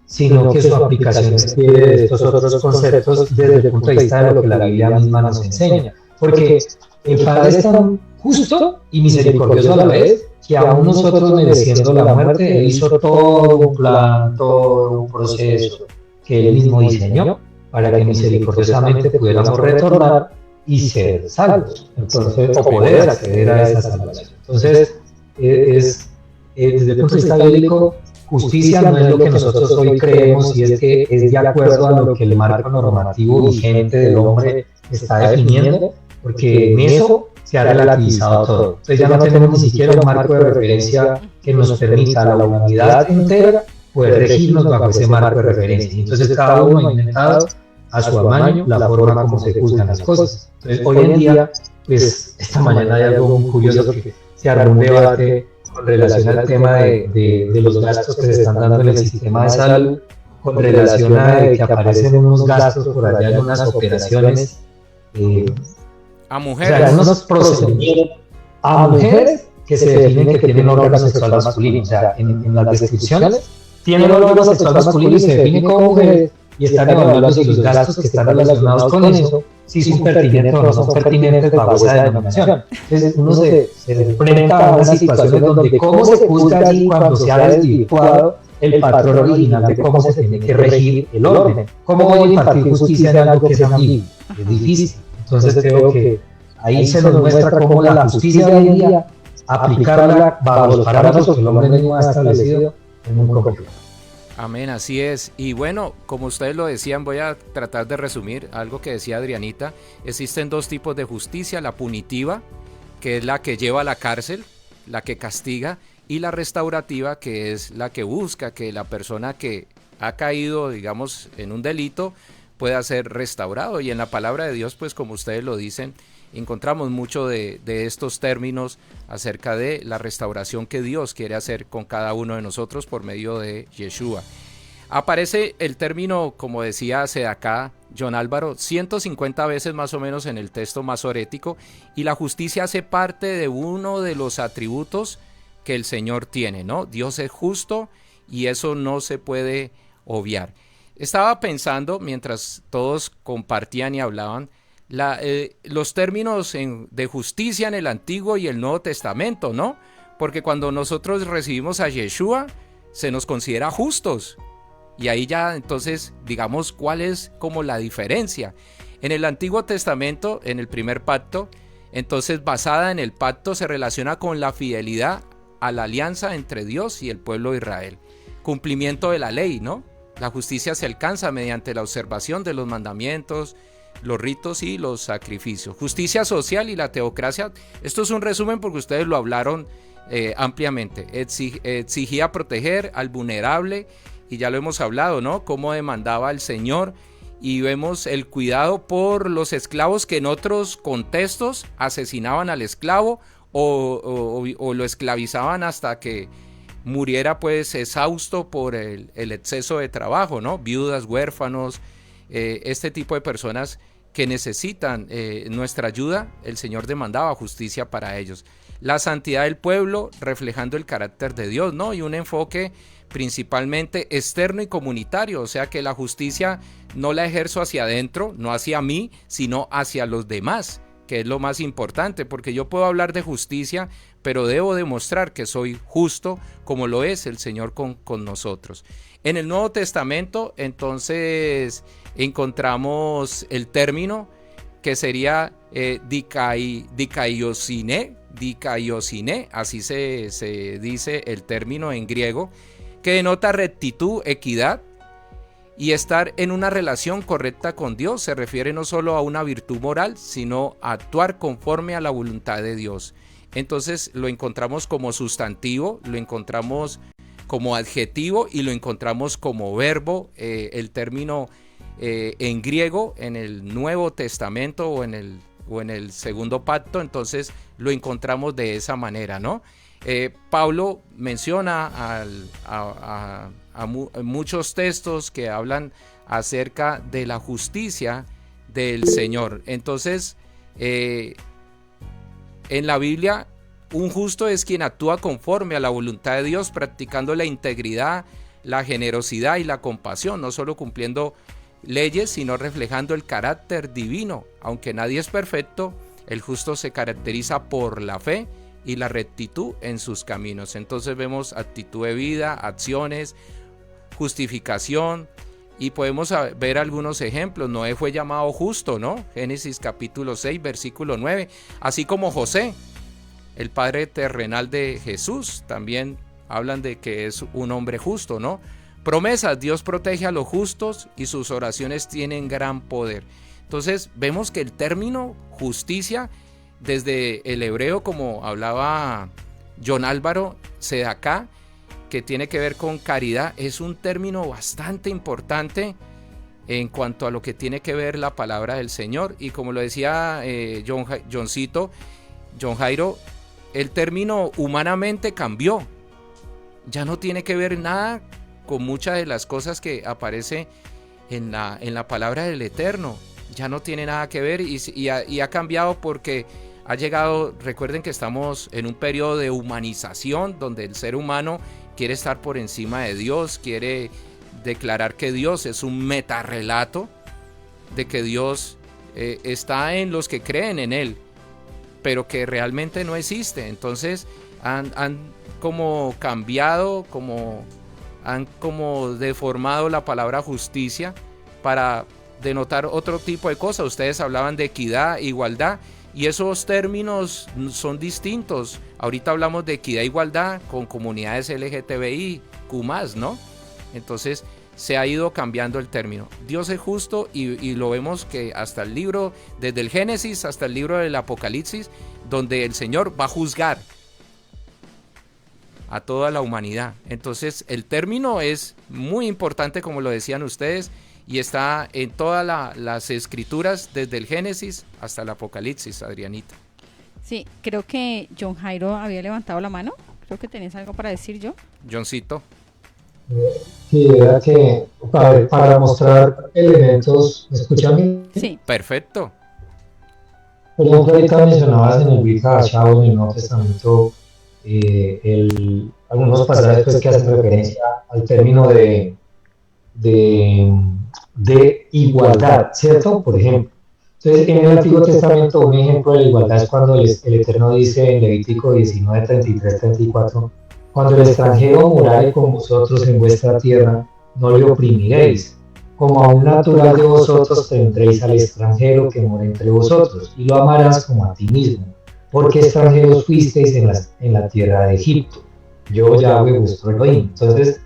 sino que su aplicación requiere de estos otros conceptos desde el punto de vista de lo que la Biblia misma nos enseña. Porque el Padre es tan justo y misericordioso a la vez que aún nosotros mereciendo la muerte, Él hizo todo un plan, todo un proceso que Él mismo diseñó para que misericordiosamente pudiéramos retornar y ser salvos, entonces, o poder acceder a esa salvación. Entonces, desde el punto de vista bíblico, justicia no es lo que nosotros hoy creemos, y es que es de acuerdo a lo que el marco normativo vigente del hombre está definiendo, porque en eso se ha relativizado todo. Entonces ya no tenemos ni siquiera un marco de referencia que nos permita a la humanidad entera poder regirnos bajo ese marco de referencia. Entonces cada uno ha inventado a su amaño la forma como se juzgan las cosas. Entonces hoy en día, pues esta mañana hay algo muy curioso, que se armó un debate con relación al tema de los gastos que se están dando en el sistema de salud, con relación a que aparecen unos gastos por allá en unas operaciones a mujeres, o sea, unos procedimientos a mujeres que se definen que tienen órgano sexual masculino. O sea, en las descripciones tienen órgano sexual masculino y se definen como mujeres, y están evaluando si los gastos que están relacionados con eso, si son pertinentes o no son pertinentes bajo esa denominación. Entonces uno se enfrenta a unas situaciones donde cómo se juzga allí cuando se ha desvirtuado el patrón original de cómo se tiene que regir el orden. ¿Cómo voy a impartir justicia en algo que es ambiguo? Es difícil. Entonces creo que ahí se nos muestra cómo la justicia de hoy en día, aplicarla bajo los parámetros que el hombre mismo ha establecido, es muy complicado. Amén, así es. Y bueno, como ustedes lo decían, voy a tratar de resumir algo que decía Adrianita. Existen dos tipos de justicia: la punitiva, que es la que lleva a la cárcel, la que castiga, y la restaurativa, que es la que busca que la persona que ha caído, digamos, en un delito pueda ser restaurado. Y en la palabra de Dios, pues como ustedes lo dicen, encontramos mucho de estos términos acerca de la restauración que Dios quiere hacer con cada uno de nosotros por medio de Yeshua. Aparece el término, como decía acá John Álvaro, 150 veces más o menos en el texto masorético, y la justicia hace parte de uno de los atributos que el Señor tiene, ¿no? Dios es justo y eso no se puede obviar. Estaba pensando, mientras todos compartían y hablaban, los términos de justicia en el Antiguo y el Nuevo Testamento, ¿no? Porque cuando nosotros recibimos a Yeshua, se nos considera justos. Y ahí ya, entonces, digamos, ¿cuál es como la diferencia? En el Antiguo Testamento, en el primer pacto, entonces, basada en el pacto, se relaciona con la fidelidad a la alianza entre Dios y el pueblo de Israel. Cumplimiento de la ley, ¿no? La justicia se alcanza mediante la observación de los mandamientos, los ritos y los sacrificios. Justicia social y la teocracia. Esto es un resumen porque ustedes lo hablaron ampliamente. Exigía proteger al vulnerable, y ya lo hemos hablado, ¿no? Cómo demandaba el Señor, y vemos el cuidado por los esclavos, que en otros contextos asesinaban al esclavo o lo esclavizaban hasta que muriera, pues, exhausto por el exceso de trabajo, ¿no? Viudas, huérfanos, este tipo de personas que necesitan nuestra ayuda. El Señor demandaba justicia para ellos. la santidad del pueblo reflejando el carácter de Dios, ¿no? Y un enfoque principalmente externo y comunitario, o sea que la justicia no la ejerzo hacia adentro, no hacia mí, sino hacia los demás, que es lo más importante, porque yo puedo hablar de justicia, pero debo demostrar que soy justo como lo es el Señor con nosotros. En el Nuevo Testamento, entonces, encontramos el término que sería dikaiosine, así se dice el término en griego, que denota rectitud, equidad y estar en una relación correcta con Dios. Se refiere no solo a una virtud moral, sino a actuar conforme a la voluntad de Dios. Entonces lo encontramos como sustantivo, lo encontramos como adjetivo y lo encontramos como verbo. El término en griego, en el Nuevo Testamento o en el Segundo Pacto, entonces lo encontramos de esa manera, ¿no? Pablo menciona muchos textos que hablan acerca de la justicia del Señor. Entonces, en la Biblia, un justo es quien actúa conforme a la voluntad de Dios, practicando la integridad, la generosidad y la compasión, no solo cumpliendo leyes, sino reflejando el carácter divino. Aunque nadie es perfecto, el justo se caracteriza por la fe y la rectitud en sus caminos. Entonces vemos actitud de vida, acciones, justificación, y podemos ver algunos ejemplos. Noé fue llamado justo, ¿no? Génesis capítulo 6, versículo 9, así como José, el padre terrenal de Jesús, también hablan de que es un hombre justo, ¿no? Promesas, Dios protege a los justos y sus oraciones tienen gran poder. Entonces vemos que el término justicia, desde el hebreo, como hablaba John Álvaro Sedacá, que tiene que ver con caridad, es un término bastante importante en cuanto a lo que tiene que ver la palabra del Señor. Y como lo decía John Jairo, el término humanamente cambió. Ya no tiene que ver nada con muchas de las cosas que aparece en la palabra del Eterno. Ya no tiene nada que ver y ha cambiado porque ha llegado, recuerden que estamos en un periodo de humanización donde el ser humano quiere estar por encima de Dios, quiere declarar que Dios es un metarrelato, de que Dios está en los que creen en Él, pero que realmente no existe. Entonces han como cambiado, han como deformado la palabra justicia para denotar otro tipo de cosas. Ustedes hablaban de equidad, igualdad, y esos términos son distintos. Ahorita hablamos de equidad e igualdad con comunidades LGTBIQ+, ¿no? Entonces se ha ido cambiando el término. Dios es justo y lo vemos que hasta el libro, desde el Génesis hasta el libro del Apocalipsis, donde el Señor va a juzgar a toda la humanidad. Entonces el término es muy importante, como lo decían ustedes, y está en todas las escrituras, desde el Génesis hasta el Apocalipsis, Adrianita. Sí, creo que John Jairo había levantado la mano. Creo que tenés algo para decir, yo. Johncito. Sí, era que para mostrar elementos, ¿me escuchan bien? Sí. Perfecto. Por ejemplo, ahorita mencionabas en el Brit Hadashah, en el Nuevo Testamento, algunos pasajes pues, que hacen referencia al término de igualdad, ¿cierto? Por ejemplo. Entonces, en el Antiguo Testamento, un ejemplo de la igualdad es cuando el Eterno dice en Levítico 19, 33, 34, cuando el extranjero morare con vosotros en vuestra tierra, no le oprimiréis. Como a un natural de vosotros tendréis al extranjero que mora entre vosotros, y lo amarás como a ti mismo, porque extranjeros fuisteis en la tierra de Egipto. Yo, Yahweh, vuestro Elohim. Entonces,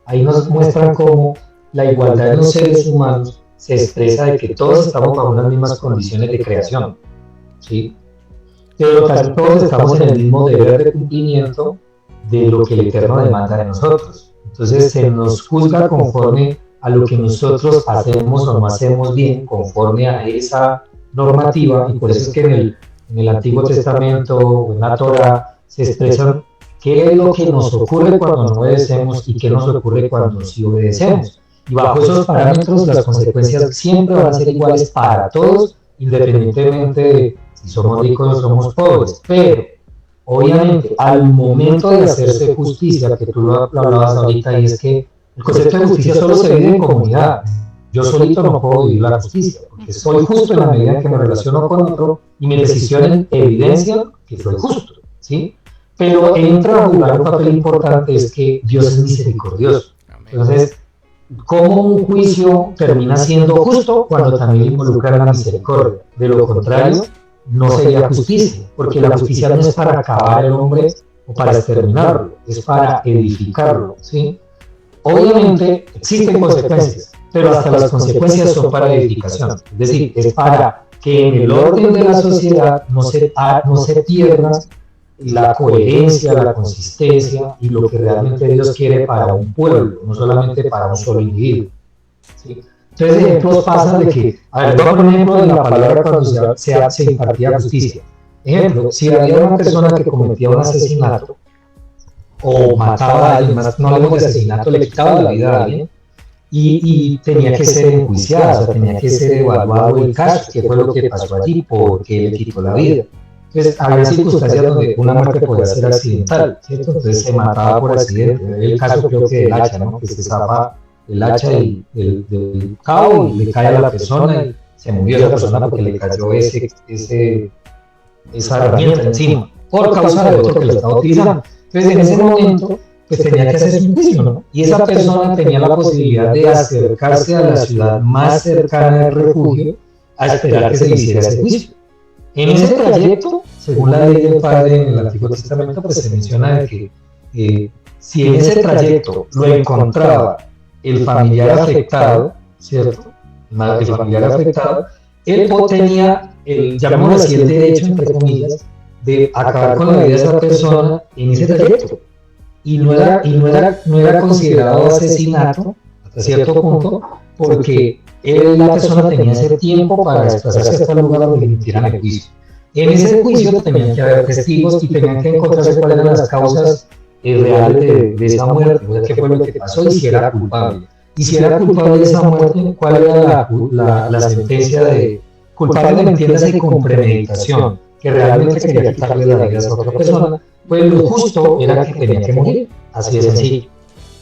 ahí nos muestran cómo la igualdad de los seres humanos se expresa de que todos estamos bajo unas mismas condiciones de creación, ¿sí? Pero casi todos estamos en el mismo deber de cumplimiento de lo que el Eterno demanda de nosotros. Entonces se nos juzga conforme a lo que nosotros hacemos o no hacemos bien, conforme a esa normativa, y por eso es que en el Antiguo Testamento o en la Torah se expresan qué es lo que nos ocurre cuando no obedecemos y qué nos ocurre cuando sí obedecemos. Y bajo esos parámetros las consecuencias siempre van a ser iguales para todos, independientemente de si somos ricos o somos pobres. Pero Obviamente, al momento de hacerse justicia, que tú lo hablabas ahorita, y es que el concepto de justicia solo se vive en comunidad. Yo solito no puedo vivir la justicia, porque soy justo en la medida en que me relaciono con otro y mis decisiones evidencian que soy justo, ¿sí? Pero entra a jugar un papel importante, es que Dios es misericordioso. Entonces, ¿cómo un juicio termina siendo justo cuando también involucra la misericordia? De lo contrario, no sería justicia, porque la justicia no es para acabar al hombre o para exterminarlo, es para edificarlo, ¿sí? Obviamente existen consecuencias, pero hasta las consecuencias son para edificación, es decir, es para que en el orden de la sociedad no se pierda la coherencia, la consistencia y lo que realmente Dios quiere para un pueblo, no solamente para un solo individuo, ¿sí? Entonces, ejemplos pasan de que, a ver, voy a poner un ejemplo de la palabra cuando se impartía justicia. Ejemplo, si había una persona que cometía un asesinato o mataba a alguien, no hablemos de asesinato, le quitaba la vida a alguien y tenía que ser enjuiciado, o sea, tenía que ser evaluado el caso, qué fue lo que pasó allí, por qué le quitó la vida. Entonces, había circunstancias donde una muerte podía ser accidental, ¿cierto? Entonces se mataba por accidente. El caso creo que del hacha, ¿no? Que se zapa el hacha del cabo y le cae a la persona y se murió esa persona porque le cayó esa herramienta encima, por causa de otro que lo estaba utilizando. Entonces, en ese momento, pues tenía que hacerse un juicio, ¿no? Y esa persona tenía la posibilidad de acercarse a la ciudad más cercana del refugio a esperar que se le hiciera ese juicio. En ese trayecto, según la ley del Padre en el Antiguo Testamento, pues se menciona de que si en ese trayecto lo encontraba el familiar afectado, ¿cierto? El familiar afectado, él tenía, llamémoslo así, el derecho, entre comillas, de acabar con la vida de esa persona en ese trayecto. Y no era considerado asesinato hasta cierto punto, porque la persona tenía ese tiempo para desplazarse hasta el lugar donde le emitieran el juicio. En ese juicio tenían que haber testigos y tenían que encontrarse cuáles eran las causas reales de esa muerte, qué fue lo que pasó y si era culpable. Y si era culpable de esa muerte, cuál era la sentencia de culpable, me entiendas, con premeditación, que realmente quería quitarle la vida a esa otra persona, pues lo justo era que tenía que morir, así de sencillo.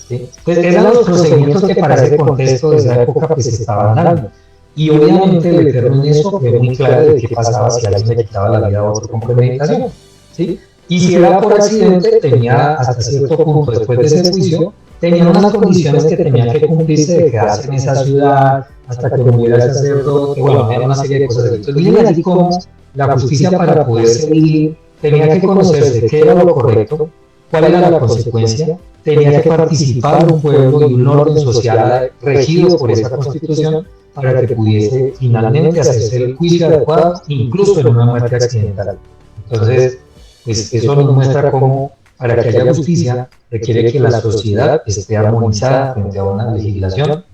¿Sí? Pues eran los procedimientos que para ese contexto de esa época pues se estaban dando. Y obviamente el Eterno en eso fue muy claro de qué pasaba si alguien le quitaba la vida a otro con premeditación, ¿sí? Y si era por accidente, tenía hasta cierto punto, después de ese juicio, tenía unas condiciones que tenía que cumplirse de quedarse en esa ciudad hasta que muriera el sacerdote, bueno, era una serie de cosas. Entonces, miren allí cómo la justicia para poderse vivir tenía que conocerse qué era lo correcto, cuál era la consecuencia, tenía que participar un pueblo y un orden social regido por esa constitución para que pudiese finalmente hacerse el juicio adecuado, incluso en una muerte accidental. Entonces, pues eso nos muestra cómo para que haya justicia requiere que la sociedad esté armonizada frente a una legislación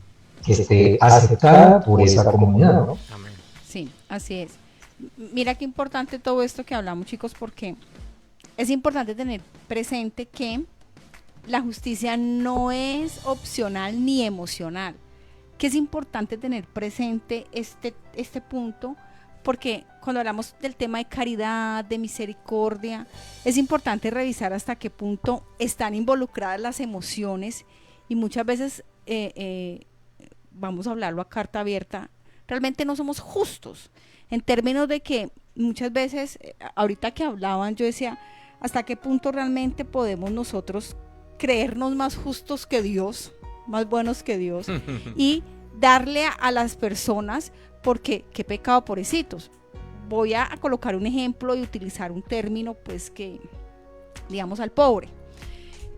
que esté aceptada por esa comunidad, ¿no? Sí, así es. Mira qué importante todo esto que hablamos, chicos, porque es importante tener presente que la justicia no es opcional ni emocional, que es importante tener presente este punto, porque cuando hablamos del tema de caridad, de misericordia, es importante revisar hasta qué punto están involucradas las emociones y muchas veces, vamos a hablarlo a carta abierta, realmente no somos justos, en términos de que muchas veces, ahorita que hablaban, yo decía, hasta qué punto realmente podemos nosotros creernos más justos que Dios, más buenos que Dios, y darle a las personas, porque qué pecado, pobrecitos. Voy a colocar un ejemplo y utilizar un término, pues que, digamos, al pobre,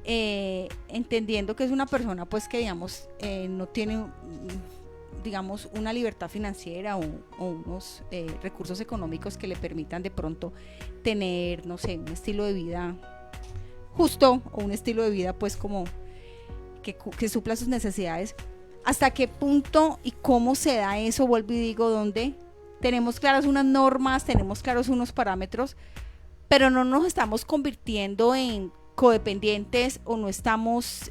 entendiendo que es una persona, pues que, digamos, no tiene, digamos, una libertad financiera o unos recursos económicos que le permitan de pronto tener, no sé, un estilo de vida justo o un estilo de vida, pues, como que supla sus necesidades. ¿Hasta qué punto y cómo se da eso? Vuelvo y digo, donde tenemos claras unas normas, tenemos claros unos parámetros, pero no nos estamos convirtiendo en codependientes o no estamos,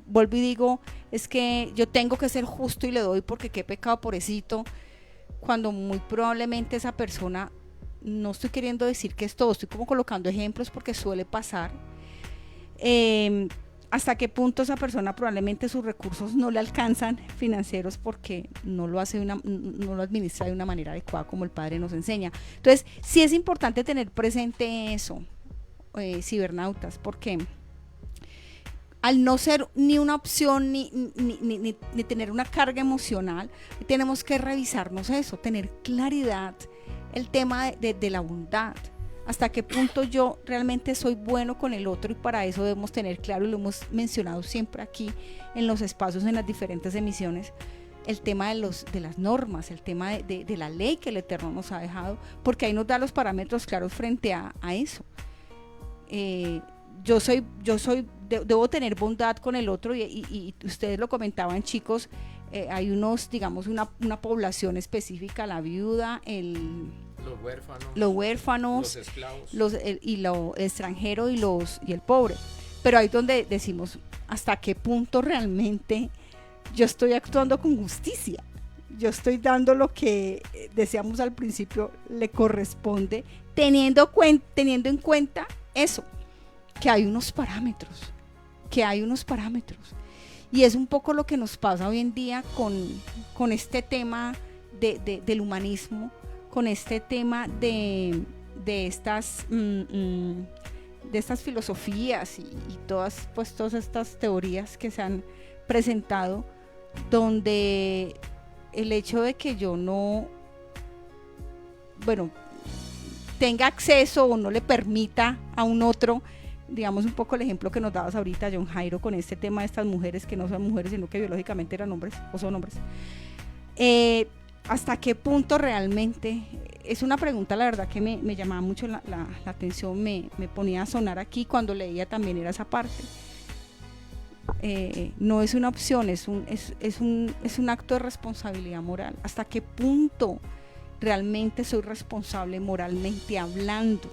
vuelvo y digo, es que yo tengo que ser justo y le doy porque qué pecado, pobrecito, cuando muy probablemente esa persona no estoy queriendo decir que es todo, estoy como colocando ejemplos porque suele pasar. Hasta qué punto esa persona probablemente sus recursos no le alcanzan financieros porque no lo administra de una manera adecuada como el padre nos enseña. Entonces sí es importante tener presente eso, cibernautas, porque al no ser ni una opción ni tener una carga emocional, tenemos que revisarnos eso, tener claridad, el tema de la bondad. Hasta qué punto yo realmente soy bueno con el otro, y para eso debemos tener claro, y lo hemos mencionado siempre aquí en los espacios, en las diferentes emisiones, el tema de las normas, el tema de la ley que el Eterno nos ha dejado, porque ahí nos da los parámetros claros frente a eso. Debo tener bondad con el otro, y ustedes lo comentaban, chicos, hay digamos una población específica, la viuda, los huérfanos, los esclavos, lo extranjero y el pobre. Pero ahí es donde decimos hasta qué punto realmente yo estoy actuando con justicia, yo estoy dando lo que decíamos al principio le corresponde, teniendo en cuenta eso, que hay unos parámetros, y es un poco lo que nos pasa hoy en día con este tema del humanismo, con este tema de estas filosofías y todas estas teorías que se han presentado, donde el hecho de que yo tenga acceso o no le permita a un otro, digamos un poco el ejemplo que nos dabas ahorita, John Jairo, con este tema de estas mujeres que no son mujeres sino que biológicamente eran hombres o son hombres, ¿hasta qué punto realmente? Es una pregunta, la verdad, que me llamaba mucho la atención, me ponía a sonar aquí cuando leía también, era esa parte. No es una opción, es un acto de responsabilidad moral. ¿Hasta qué punto realmente soy responsable moralmente hablando?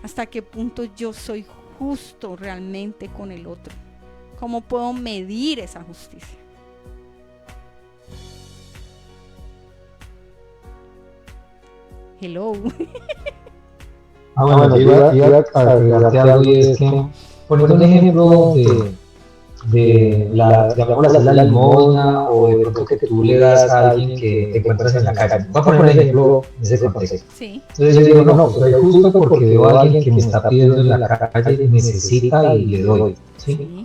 ¿Hasta qué punto yo soy justo realmente con el otro? ¿Cómo puedo medir esa justicia? Hello. Bueno, iba a agregarte algo, y es que, poniendo un ejemplo de la limosna, o de pronto que tú le das a alguien que te encuentras en la calle. Voy a poner un ejemplo en ese contexto. Sí. Entonces yo digo, no, soy justo porque veo a alguien que me está pidiendo en la calle, necesita y le doy. ¿Sí?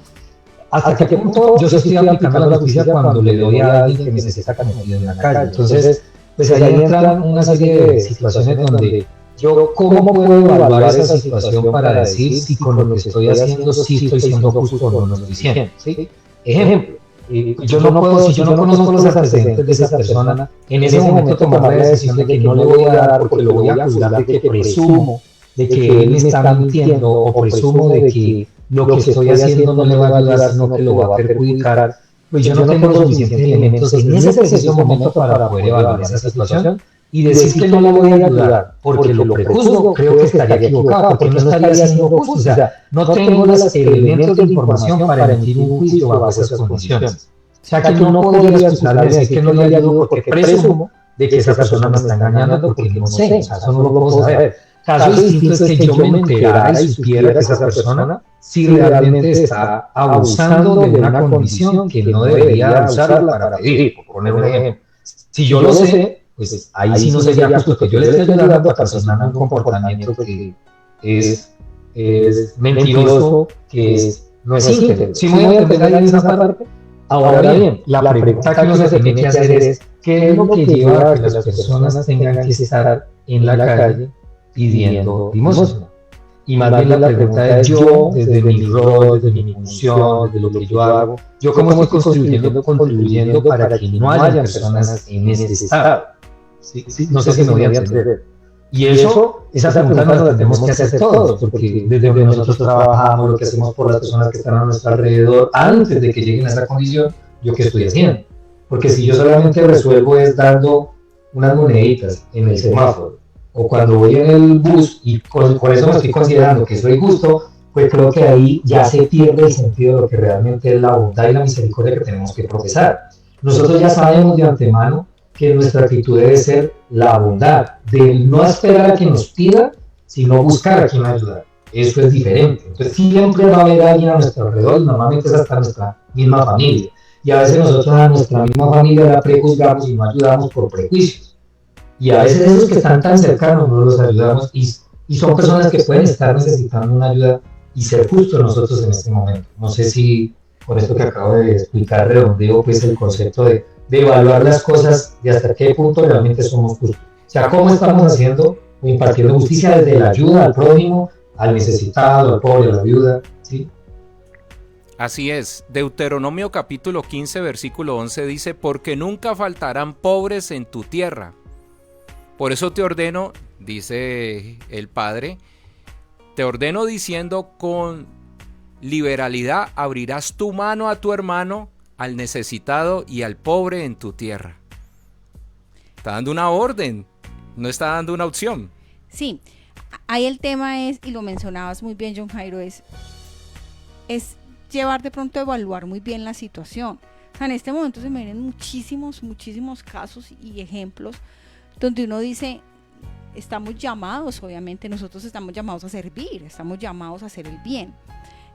¿Hasta qué punto yo estoy aplicando la justicia cuando le doy a alguien que necesita que me pida en la calle? Entonces, pues ahí entran una serie de situaciones donde yo, ¿cómo puedo evaluar esa situación para decir si con lo que estoy haciendo sí estoy siendo justo o no lo estoy siendo? ¿Sí? Ejemplo, yo no puedo, si yo no conozco los antecedentes de esa persona, en ese momento tomar la decisión de que no le voy a dar porque lo voy a acusar de que presumo de que él me está mintiendo, o presumo de que lo que estoy haciendo no le va a ayudar, sino que lo va a perjudicar. Pues yo no tengo los suficientes elementos en ese preciso momento para poder evaluar esa situación y decir que no le voy a ayudar porque lo prejuzgo. Creo que estaría equivocado, porque no estaría siendo justo. O sea, no tengo los elementos de información para emitir un juicio bajo esas condiciones. O sea, que no podría excusarme de decir que no le ayudo porque presumo de que esa persona me está engañando, porque no sé, o sea, eso no lo puedo saber. Caso distinto es que yo me enterara y supiera que esa persona si realmente está abusando de una condición que no debería abusarla para pedir, por poner un ejemplo. Si yo lo sé, pues ahí sí no sería justo que yo le esté ayudando a la persona en un comportamiento que es mentiroso, que no es íntegro. ¿Sí me voy a entender ahí en esa parte? Ahora bien, la pregunta que uno se tiene que hacer es, ¿qué es lo que lleva a que las personas tengan que estar en la calle pidiendo limosna? Y más bien la pregunta es, yo, desde mi rol, desde mi función, desde lo que yo hago, yo cómo estoy contribuyendo para que no haya personas en este estado. ¿Sí? No sé si me voy a entender. Y esa pregunta nos la tenemos que hacer todos, porque desde donde nosotros trabajamos, lo que hacemos por las personas que están a nuestro alrededor, antes de que lleguen a esa condición, ¿yo qué estoy haciendo? Porque si yo solamente resuelvo es dando unas moneditas en el semáforo, o cuando voy en el bus y por eso me estoy considerando que soy justo, pues creo que ahí ya se pierde el sentido de lo que realmente es la bondad y la misericordia que tenemos que profesar. Nosotros ya sabemos de antemano que nuestra actitud debe ser la bondad, de no esperar a quien nos pida, sino buscar a quien ayudar. Eso es diferente. Entonces siempre va a haber alguien a nuestro alrededor, y normalmente es hasta nuestra misma familia. Y a veces nosotros a nuestra misma familia la prejuzgamos y no ayudamos por prejuicios. Y a veces esos que están tan cercanos no los ayudamos y son personas que pueden estar necesitando una ayuda y ser justos nosotros en este momento. No sé si con esto que acabo de explicar redondeo pues el concepto de evaluar las cosas de hasta qué punto realmente somos justos. O sea, cómo estamos haciendo o impartiendo justicia desde la ayuda al prójimo, al necesitado, al pobre, a la viuda, ¿sí? Así es, Deuteronomio capítulo 15 versículo 11 dice, porque nunca faltarán pobres en tu tierra. Por eso te ordeno, dice el Padre, te ordeno diciendo con liberalidad abrirás tu mano a tu hermano, al necesitado y al pobre en tu tierra. Está dando una orden, no está dando una opción. Sí, ahí el tema es, y lo mencionabas muy bien, John Jairo, es llevar de pronto a evaluar muy bien la situación. O sea, en este momento se me vienen muchísimos casos y ejemplos donde uno dice, estamos llamados, obviamente nosotros estamos llamados a servir, estamos llamados a hacer el bien.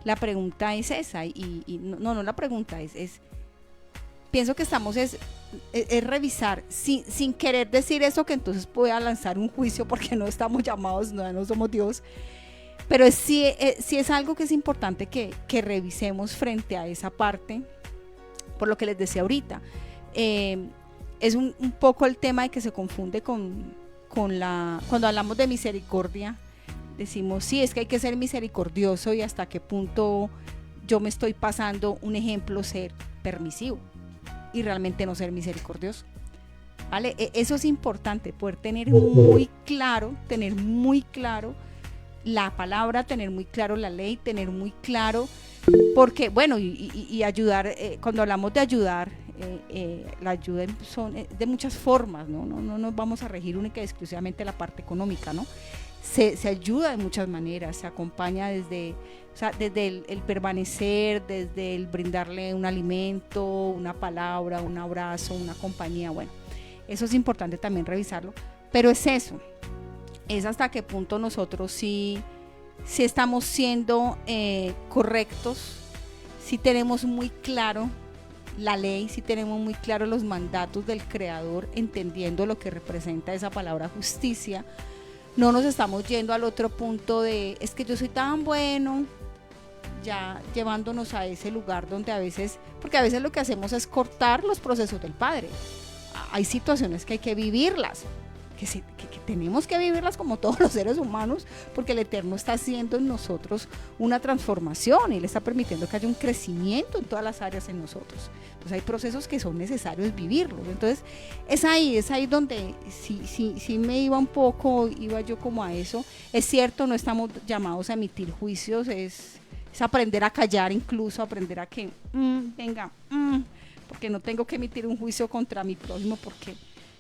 La pregunta es esa, no la pregunta es pienso que estamos es revisar, sin querer decir eso que entonces pueda lanzar un juicio porque no estamos llamados, no somos Dios, pero sí es algo que es importante que revisemos frente a esa parte, por lo que les decía ahorita. Es un poco el tema de que se confunde cuando hablamos de misericordia, decimos, sí, es que hay que ser misericordioso y hasta qué punto yo me estoy pasando, un ejemplo, ser permisivo y realmente no ser misericordioso, ¿vale? Eso es importante, poder tener muy claro la palabra, tener muy claro la ley, tener muy claro, porque, bueno, y ayudar, cuando hablamos de ayudar, la ayuda son de muchas formas, no nos vamos a regir única y exclusivamente la parte económica, ¿no? Se ayuda de muchas maneras, se acompaña desde el permanecer, desde el brindarle un alimento, una palabra, un abrazo, una compañía. Bueno, eso es importante también revisarlo, pero es eso, es hasta qué punto nosotros sí estamos siendo correctos, si tenemos muy claro la ley, si tenemos muy claro los mandatos del Creador, entendiendo lo que representa esa palabra justicia. No nos estamos yendo al otro punto de, es que yo soy tan bueno, ya llevándonos a ese lugar donde a veces, porque a veces lo que hacemos es cortar los procesos del Padre. Hay situaciones que hay que vivirlas, que tenemos que vivirlas como todos los seres humanos, porque el Eterno está haciendo en nosotros una transformación y le está permitiendo que haya un crecimiento en todas las áreas en nosotros. Entonces hay procesos que son necesarios vivirlos. Entonces es ahí donde sí me iba yo como a eso. Es cierto, no estamos llamados a emitir juicios, es aprender a callar, incluso aprender a que porque no tengo que emitir un juicio contra mi prójimo, porque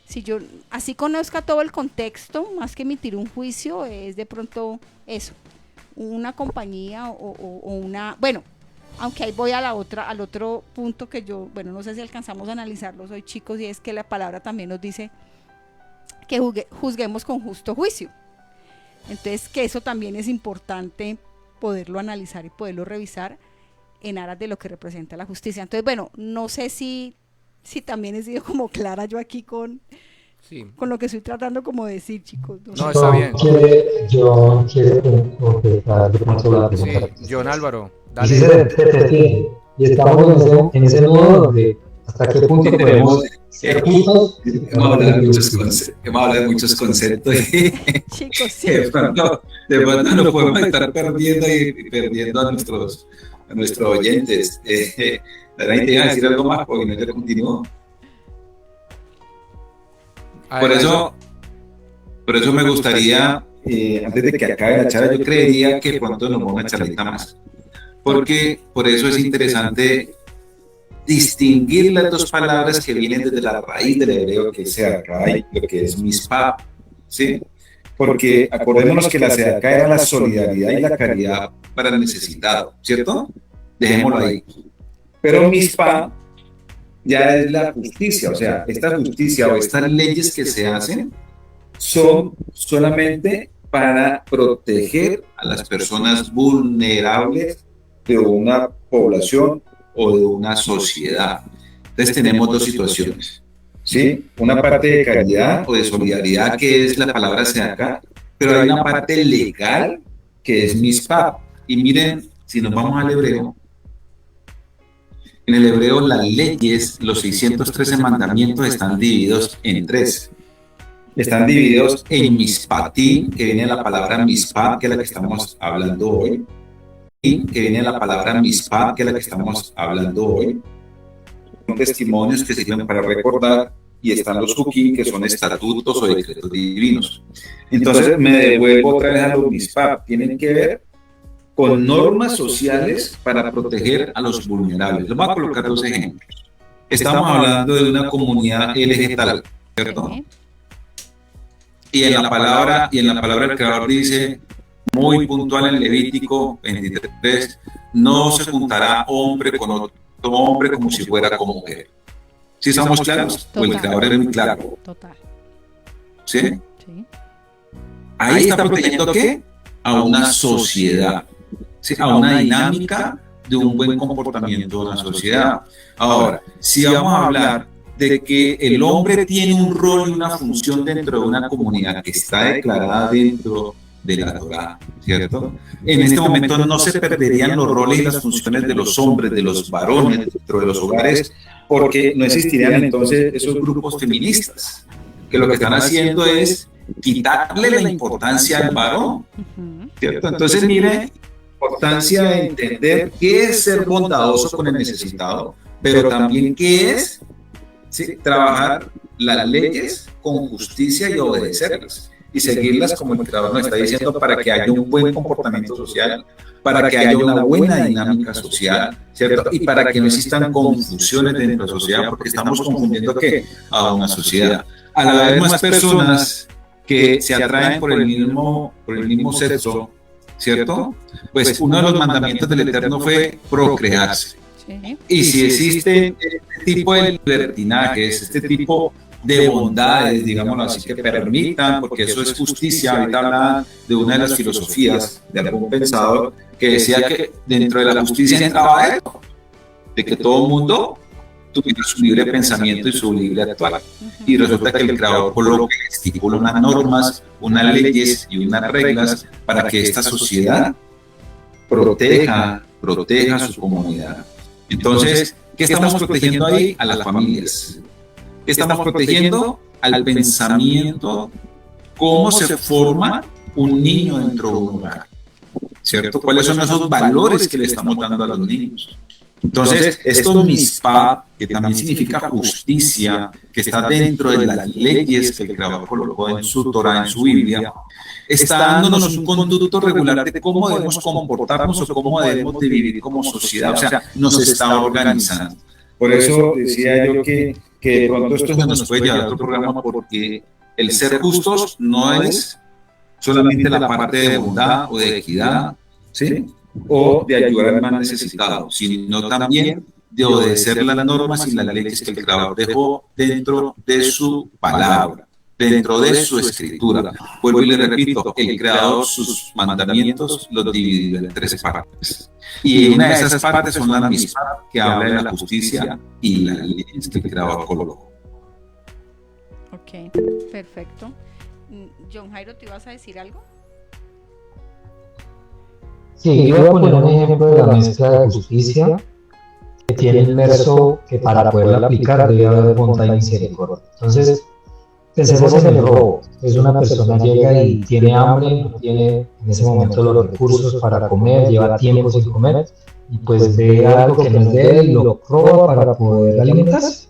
si yo así conozca todo el contexto, más que emitir un juicio, es de pronto eso, una compañía o una, bueno, aunque ahí voy al otro punto que yo, bueno, no sé si alcanzamos a analizarlo hoy, chicos, y es que la palabra también nos dice que juzguemos con justo juicio. Entonces, que eso también es importante poderlo analizar y poderlo revisar en aras de lo que representa la justicia. Entonces, bueno, no sé si también he sido como clara yo aquí con lo que estoy tratando como de decir, chicos. No, está bien. Yo quiero completar de pronto la pregunta. Sí, John Álvaro, dale. Y estamos en ese nudo donde hasta qué punto podemos ser justos. Hemos hablado de muchos conceptos. Chicos, sí. De pronto nos podemos estar perdiendo a nuestros oyentes. ¿Te iba a decir algo más porque no te continúo? Por eso me gustaría, antes de que acabe la charla, yo creería que pronto nos vamos a una charlita más. Porque por eso es interesante distinguir las dos palabras que vienen desde la raíz del hebreo, que es sedaká, lo que es mispah, ¿sí? Porque acordémonos que la sedaká era la solidaridad y la caridad para el necesitado, ¿cierto? Dejémoslo ahí. Pero mispah ya es la justicia. O sea, esta justicia o estas leyes que se hacen son solamente para proteger a las personas vulnerables de una población o de una sociedad. Entonces tenemos dos situaciones, ¿sí? Una parte de caridad o de solidaridad, que es la palabra acá, pero hay una parte legal que es mispah. Y miren, si nos vamos al hebreo, en el hebreo las leyes, los 613 mandamientos están divididos en tres. Están divididos en mispatim, que viene la palabra mispah, que es la que estamos hablando hoy, y que viene la palabra mispah, que es la que estamos hablando hoy. Son testimonios que sirven para recordar, y están los hukim, que son estatutos o decretos divinos. Entonces me devuelvo otra vez a los mispah. Tienen que ver con normas sociales para proteger a los vulnerables. Les voy a colocar dos ejemplos. Estamos hablando de una comunidad LGBT, ¿cierto? Y en la palabra el Creador dice, muy puntual en Levítico 23, no se juntará hombre con otro hombre como si fuera como mujer. ¿Sí estamos claros? Total. O el Creador es muy claro. Total. ¿Sí? Sí. Ahí está protegiendo ¿qué? A una sociedad, ¿sí? A una dinámica de un buen comportamiento de una sociedad. Ahora, si vamos a hablar de que el hombre tiene un rol y una función dentro de una comunidad que está declarada dentro de la Torá, ¿cierto? En este momento no se perderían los roles y las funciones de los hombres, de los varones dentro de los hogares, porque no existirían entonces esos grupos feministas, que lo que están haciendo es quitarle la importancia al varón, ¿cierto? Entonces, mire, importancia de entender qué es ser bondadoso con el necesitado, pero también qué es, ¿sí?, trabajar las leyes con justicia y obedecerlas y seguirlas como el Creador nos está diciendo, para que haya un buen comportamiento social, para que haya una buena dinámica social, ¿cierto? Y para que no existan confusiones dentro de la sociedad, porque estamos confundiendo ¿qué? A una sociedad. A la vez más personas que se atraen por el mismo sexo, ¿cierto? Pues uno de los mandamientos del Eterno fue procrearse. Sí. Y si existe este tipo de libertinajes, este tipo de bondades, digámoslo así, que permitan, porque eso es justicia. Ahorita hablan de una de las filosofías de algún pensador que decía que dentro de la justicia entraba esto, de que todo el mundo tuviera su libre pensamiento y su libre actuar. Y resulta que el Creador coloca, estipula unas normas, unas leyes y unas reglas para que esta sociedad proteja su comunidad. Entonces, ¿qué estamos protegiendo ahí? A las familias. ¿Qué estamos protegiendo? Al pensamiento, cómo se forma un niño dentro de un hogar, ¿cierto? ¿Cuáles son esos valores que le estamos dando a los niños? Entonces, esto mispah, que también significa justicia, que está dentro de las leyes que el Creador colocó en su Torah, en su Biblia, está dándonos un conducto regular de cómo debemos comportarnos o cómo debemos de vivir como sociedad. O sea, nos está organizando. Por eso decía yo que de pronto esto se nos puede llevar a otro programa, porque el ser justos no es solamente la parte de bondad o de equidad, ¿sí?, o de ayudar al más necesitado, sino también de obedecer las normas y las leyes que el Creador dejó dentro de su palabra, dentro de su escritura. Vuelvo y le repito, el Creador sus mandamientos los dividió en tres partes. Y una de esas partes son las mismas que habla de la justicia y las leyes que el Creador colocó. Ok, perfecto. John Jairo, ¿te ibas a decir algo? Sí, yo voy a poner un ejemplo de la mezcla de justicia que tiene inmerso que para poderla aplicar debe haber bondad y misericordia. Entonces, pensemos en el robo. Es una persona llega y tiene hambre, no tiene en ese momento los recursos para comer, lleva tiempo sin comer, y pues ve algo que no es de él y lo roba para poder alimentarse.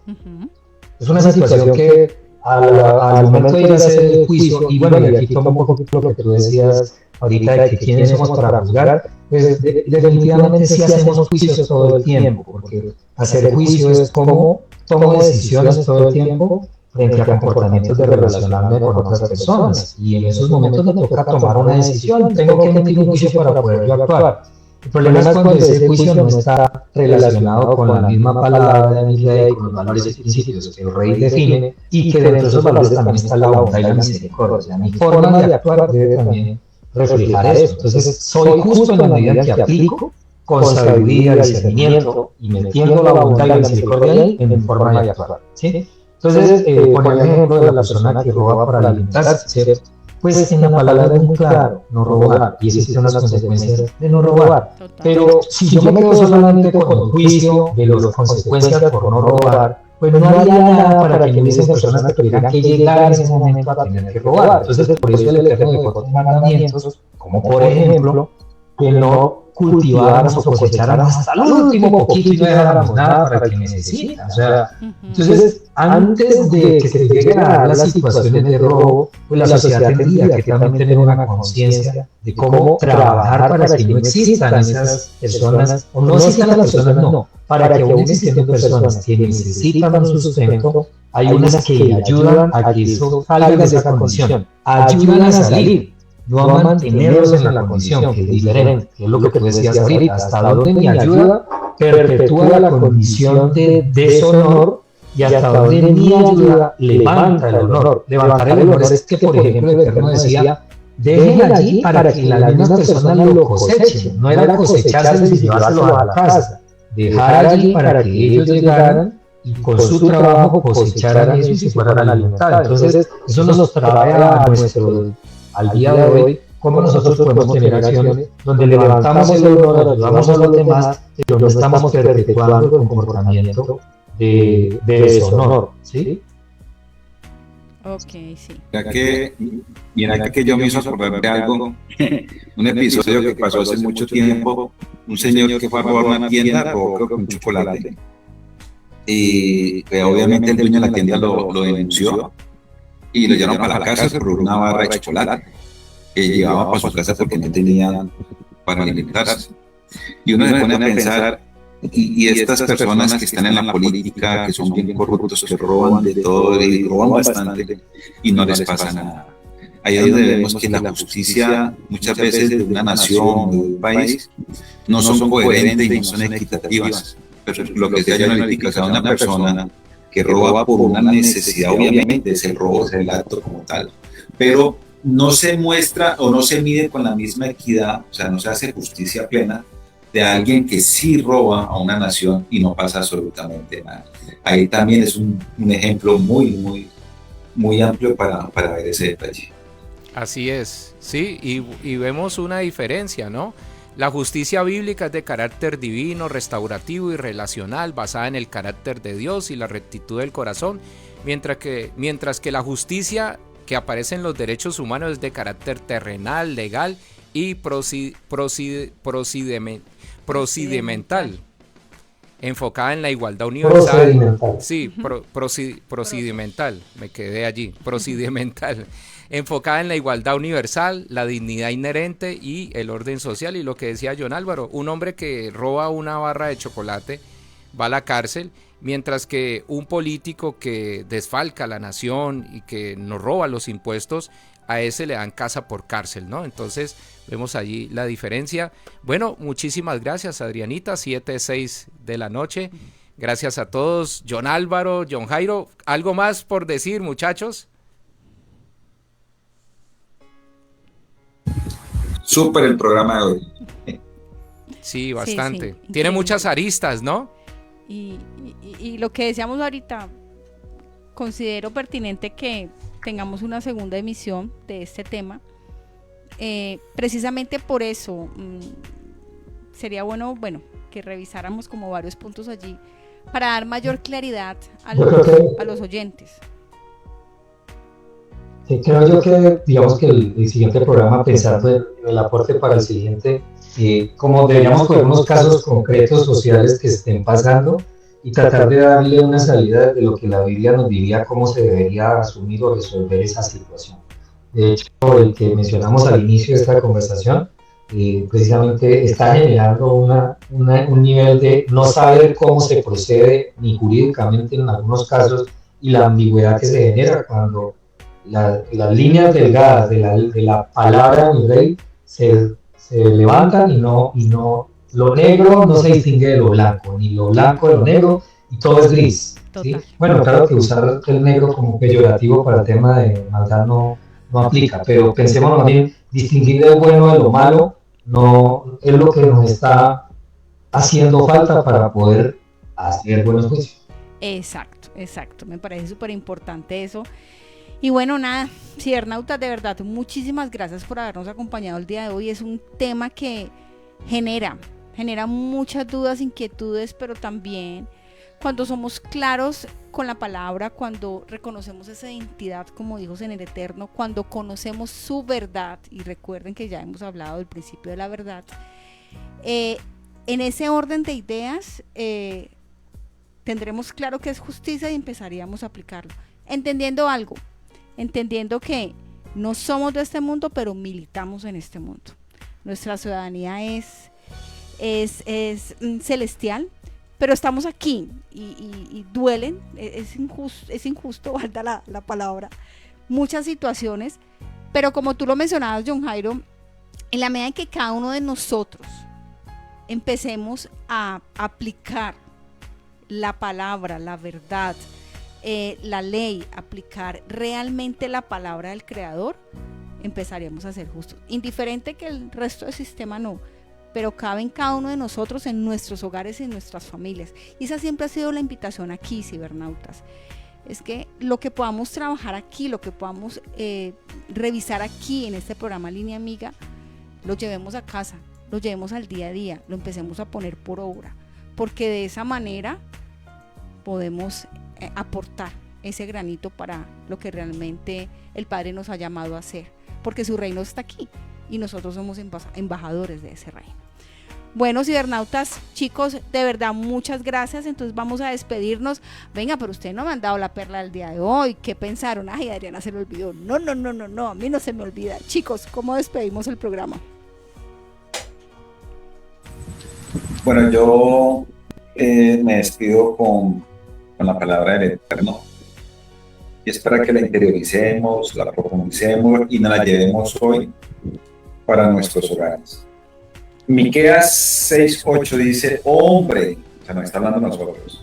Es una situación que al momento de ir a hacer el juicio, y bueno, y aquí tomo un poco lo que tú decías ahorita de que quiénes somos para juzgar, pues definitivamente sí hacemos juicios todo el tiempo, porque hacer juicio es como tomo decisiones todo el tiempo frente a comportamientos de relacionarme con otras personas, y en esos momentos me toca tomar una decisión, tengo que emitir un juicio para poder yo actuar. El problema es cuando ese juicio no está relacionado con la misma palabra de mi rey, con los valores y principios que el rey define, y que dentro de esos valores también está la bondad y la misericordia. O sea, mi forma de actuar debe también reflejar eso. Entonces, soy justo en la medida en que aplico con sabiduría, discernimiento, y metiendo la bondad y la misericordia ahí en mi forma de actuar, ¿sí? Entonces, por el ejemplo de la persona que roba para alimentarse, pues en la palabra es muy claro, no robar, y existen unas consecuencias de no robar. Total. Pero si yo me quedo solamente con el juicio de las consecuencias por no robar, pues no haría nada para que no hubiesen personas que tuvieran que llegar en ese momento a tener que robar. Entonces, por eso el Eterno dejó mandamientos, como por ejemplo, que no cultiváramos o cosecháramos hasta el último poquito y no dejáramos nada para quien necesita. O sea, entonces, antes de que se lleguen a dar las situaciones de robo, pues la sociedad tendría que también tener una conciencia de cómo trabajar para que no existan esas personas, o no existan las personas, no, para que aún existiendo personas que necesitan un sustento, hay unas que ayudan a que eso salga de esa condición, ayudan a salir, no a mantenerlos en la condición, que es diferente, que es lo que tú decías ahorita, hasta dónde mi ayuda perpetúa la condición de deshonor y hasta dónde mi ayuda levanta el honor. Levantar el honor es que, por ejemplo, el Eterno decía, dejen allí para que la misma persona lo coseche, no era cosecharse y llevárselo a la casa, dejar allí para que ellos llegaran y con su trabajo cosecharan eso y se fueran a alimentar. Entonces, eso nos trae a al día de hoy, cómo nosotros podemos tener acciones donde levantamos el honor, ayudamos a los demás, pero no estamos perpetuando el comportamiento de deshonor, ¿sí? Ok, sí. Mira que yo me hizo acordar de algo, un episodio que pasó hace mucho tiempo, un señor que fue a robar una tienda, robó creo que un chocolate, y obviamente el dueño de la tienda lo denunció, y lo llevaron para la casa por una barra de chocolate que llevaba para su casa porque no tenían para alimentarse. Y uno se pone a pensar, y estas personas que están en la política, que son bien corruptos, que roban de todo y roban bastante y no les pasa nada. Ahí es donde vemos que la justicia muchas veces de una nación o de un país no son coherentes y no son equitativas. Pero lo que sea analítica, o sea, una persona que roba por una necesidad, obviamente es el robo, es el acto como tal, pero no se muestra o no se mide con la misma equidad, o sea, no se hace justicia plena de alguien que sí roba a una nación y no pasa absolutamente nada. Ahí también es un ejemplo muy amplio para ver ese detalle. Así es, sí, y vemos una diferencia, ¿no? La justicia bíblica es de carácter divino, restaurativo y relacional, basada en el carácter de Dios y la rectitud del corazón, mientras que la justicia que aparece en los derechos humanos es de carácter terrenal, legal y procedimental, enfocada en la igualdad universal. Sí, procedimental, me quedé allí, procedimental. Enfocada en la igualdad universal, la dignidad inherente y el orden social. Y lo que decía John Álvaro, un hombre que roba una barra de chocolate va a la cárcel, mientras que un político que desfalca a la nación y que nos roba los impuestos, a ese le dan casa por cárcel, ¿no? Entonces vemos allí la diferencia. Bueno, muchísimas gracias, Adrianita, 7:06 de la noche. Gracias a todos. John Álvaro, John Jairo, ¿algo más por decir, muchachos? Súper el programa de hoy. Sí, bastante. Sí, tiene muchas aristas, ¿no? Y lo que decíamos ahorita, considero pertinente que tengamos una segunda emisión de este tema. Precisamente por eso sería bueno que revisáramos como varios puntos allí para dar mayor claridad a los oyentes. Sí, creo yo que, digamos que el siguiente programa, pensando en el aporte para el siguiente, como deberíamos coger unos casos concretos sociales que estén pasando y tratar de darle una salida de lo que la Biblia nos diría cómo se debería asumir o resolver esa situación. De hecho, el que mencionamos al inicio de esta conversación, precisamente está generando un nivel de no saber cómo se procede ni jurídicamente en algunos casos y la ambigüedad que se genera cuando las líneas delgadas de la palabra de mi rey se levantan y no lo negro no se distingue de lo blanco, ni lo blanco de lo negro, y todo es gris. ¿Sí? Bueno, claro que usar el negro como peyorativo para el tema de maldad no aplica, pero pensemos también, distinguir lo bueno de lo malo no es lo que nos está haciendo falta para poder hacer buenos juicios. Exacto, me parece súper importante eso. Y bueno, nada, cibernautas, de verdad, muchísimas gracias por habernos acompañado el día de hoy. Es un tema que genera muchas dudas, inquietudes, pero también cuando somos claros con la palabra, cuando reconocemos esa identidad como hijos en el eterno, cuando conocemos su verdad, y recuerden que ya hemos hablado del principio de la verdad, en ese orden de ideas tendremos claro qué es justicia y empezaríamos a aplicarlo, entendiendo que no somos de este mundo, pero militamos en este mundo. Nuestra ciudadanía es celestial, pero estamos aquí y duelen, es injusto, valga la palabra, muchas situaciones, pero como tú lo mencionabas, John Jairo, en la medida en que cada uno de nosotros empecemos a aplicar la palabra, la verdad, la ley, aplicar realmente la palabra del Creador, empezaríamos a ser justos. Indiferente que el resto del sistema no, pero cabe en cada uno de nosotros, en nuestros hogares y en nuestras familias. Y esa siempre ha sido la invitación aquí, cibernautas. Es que lo que podamos trabajar aquí, lo que podamos revisar aquí en este programa Línea Amiga, lo llevemos a casa, lo llevemos al día a día, lo empecemos a poner por obra, porque de esa manera podemos aportar ese granito para lo que realmente el Padre nos ha llamado a hacer, porque su reino está aquí y nosotros somos embajadores de ese reino. Bueno, cibernautas, chicos, de verdad, muchas gracias. Entonces vamos a despedirnos. Venga, pero ustedes no me han dado la perla del día de hoy. ¿Qué pensaron? Ay, Adriana se le olvidó. No, a mí no se me olvida. Chicos, ¿cómo despedimos el programa? Bueno, yo me despido con la palabra del Eterno. Y es para que la interioricemos, la profundicemos y nos la llevemos hoy para nuestros hogares. Miqueas 6:8 dice: hombre, o sea, nos está hablando a nosotros,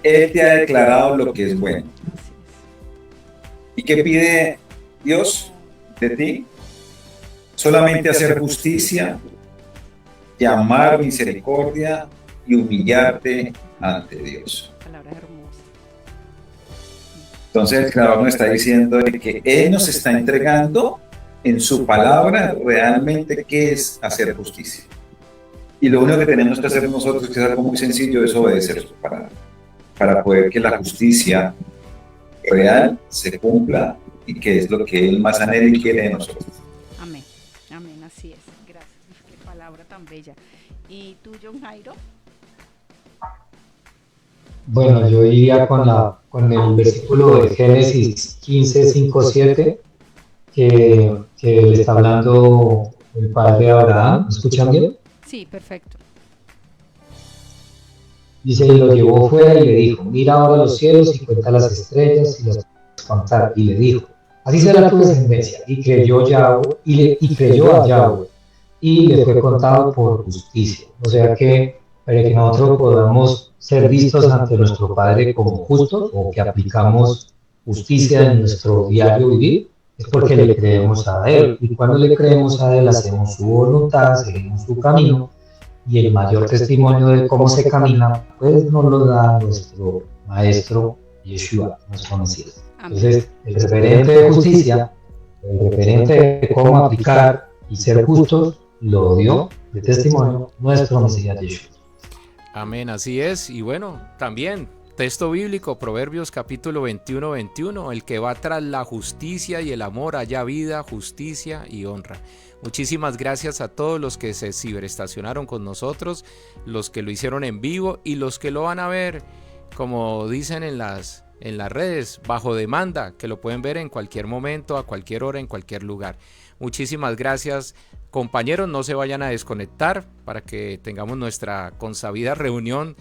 Él te ha declarado lo que es bueno. ¿Y qué pide Dios de ti? Solamente hacer justicia, llamar misericordia y humillarte ante Dios. Palabra hermosa. Entonces el Creador nos está diciendo de que Él nos está entregando en su palabra realmente qué es hacer justicia. Y lo único que tenemos que hacer nosotros, que es algo muy sencillo, es obedecer su palabra, para poder que la justicia real se cumpla y que es lo que Él más anhela y quiere de nosotros. Amén, así es. Gracias, qué palabra tan bella. ¿Y tú, John Jairo? Bueno, yo iría con el versículo de Génesis 15:5-7, que le está hablando el padre de Abraham. ¿Me escuchan bien? Sí, perfecto. Dice: y lo llevó fuera y le dijo: mira ahora los cielos y cuenta las estrellas y las puedes contar. Y le dijo: así será tu descendencia. Y creyó a Yahweh y le fue contado por justicia. O sea que para que nosotros podamos ser vistos ante nuestro Padre como justos, o que aplicamos justicia en nuestro diario vivir, es porque le creemos a Él. Y cuando le creemos a Él, hacemos su voluntad, seguimos su camino, y el mayor testimonio de cómo se camina, pues nos lo da nuestro Maestro Yeshua, nuestro Mesías. Entonces, el referente de justicia, el referente de cómo aplicar y ser justos, lo dio de testimonio nuestro Mesías Yeshua. Amén, así es. Y bueno, también texto bíblico, Proverbios capítulo 21:21, el que va tras la justicia y el amor halla vida, justicia y honra. Muchísimas gracias a todos los que se ciberestacionaron con nosotros, los que lo hicieron en vivo y los que lo van a ver, como dicen en las redes, bajo demanda, que lo pueden ver en cualquier momento, a cualquier hora, en cualquier lugar. Muchísimas gracias, compañeros, no se vayan a desconectar para que tengamos nuestra consabida reunión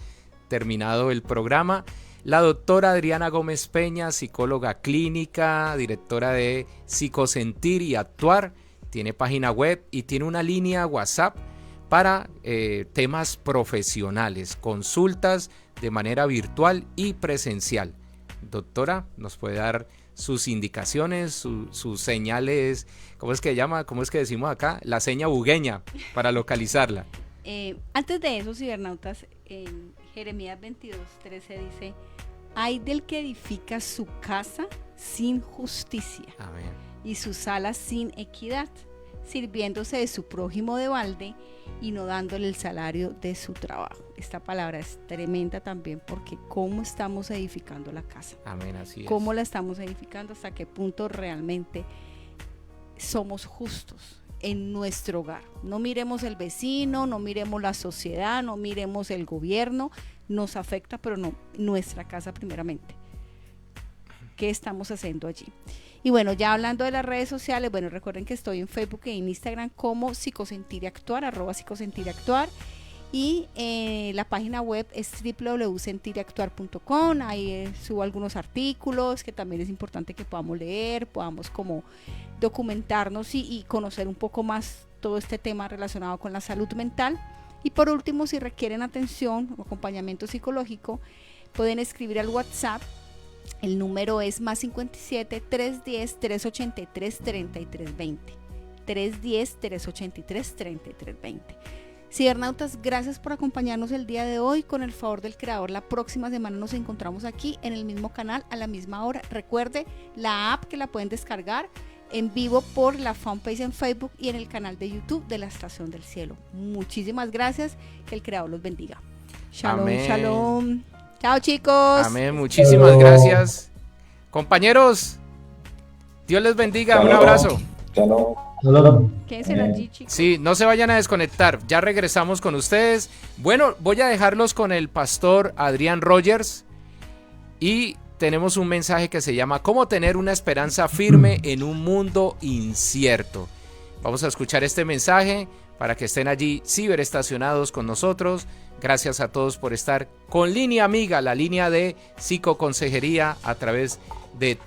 terminado el programa. La doctora Adriana Gómez Peña, psicóloga clínica, directora de Psicosentir y Actuar, tiene página web y tiene una línea WhatsApp para temas profesionales, consultas de manera virtual y presencial. Doctora, ¿nos puede dar sus indicaciones, sus señales? ¿Cómo es que llama? ¿Cómo es que decimos acá? La seña bugueña para localizarla. Antes de eso, cibernautas, en Jeremías 22:13 dice: hay del que edifica su casa sin justicia. Amén. Y sus salas sin equidad, sirviéndose de su prójimo de balde y no dándole el salario de su trabajo. Esta palabra es tremenda también, porque cómo estamos edificando la casa. Amén, así es. Cómo la estamos edificando, hasta qué punto realmente somos justos en nuestro hogar. No miremos el vecino, no miremos la sociedad, no miremos el gobierno, nos afecta, pero no, nuestra casa primeramente. ¿Qué estamos haciendo allí? Y bueno, ya hablando de las redes sociales, bueno, recuerden que estoy en Facebook y en Instagram como psicosentiractuar, @psicosentiractuar, y la página web es www.sentiractuar.com. Ahí subo algunos artículos que también es importante que podamos leer, podamos como documentarnos y conocer un poco más todo este tema relacionado con la salud mental. Y por último, si requieren atención o acompañamiento psicológico, pueden escribir al WhatsApp. El número es +57 310 383 3320. 310 383 3320. Cibernautas, gracias por acompañarnos el día de hoy. Con el favor del creador, la próxima semana nos encontramos aquí en el mismo canal a la misma hora. Recuerde la app, que la pueden descargar en vivo por la fanpage en Facebook y en el canal de YouTube de la Estación del Cielo. Muchísimas gracias, que el creador los bendiga. Shalom, amén. Shalom. Chao, chicos. Amén, muchísimas gracias. Compañeros, Dios les bendiga. Shalom. Un abrazo. Shalom. Quédense allí, chicos. Sí, no se vayan a desconectar, ya regresamos con ustedes. Bueno, voy a dejarlos con el pastor Adrián Rogers y tenemos un mensaje que se llama ¿Cómo tener una esperanza firme en un mundo incierto? Vamos a escuchar este mensaje para que estén allí ciberestacionados con nosotros. Gracias a todos por estar con Línea Amiga, la línea de psicoconsejería a través de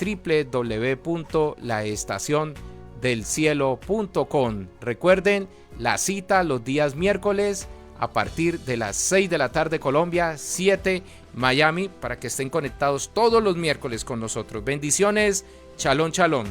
www.laestaciondelcielo.com. Recuerden la cita los días miércoles a partir de las 6 de la tarde Colombia, 7 Miami, para que estén conectados todos los miércoles con nosotros. Bendiciones, shalom, shalom.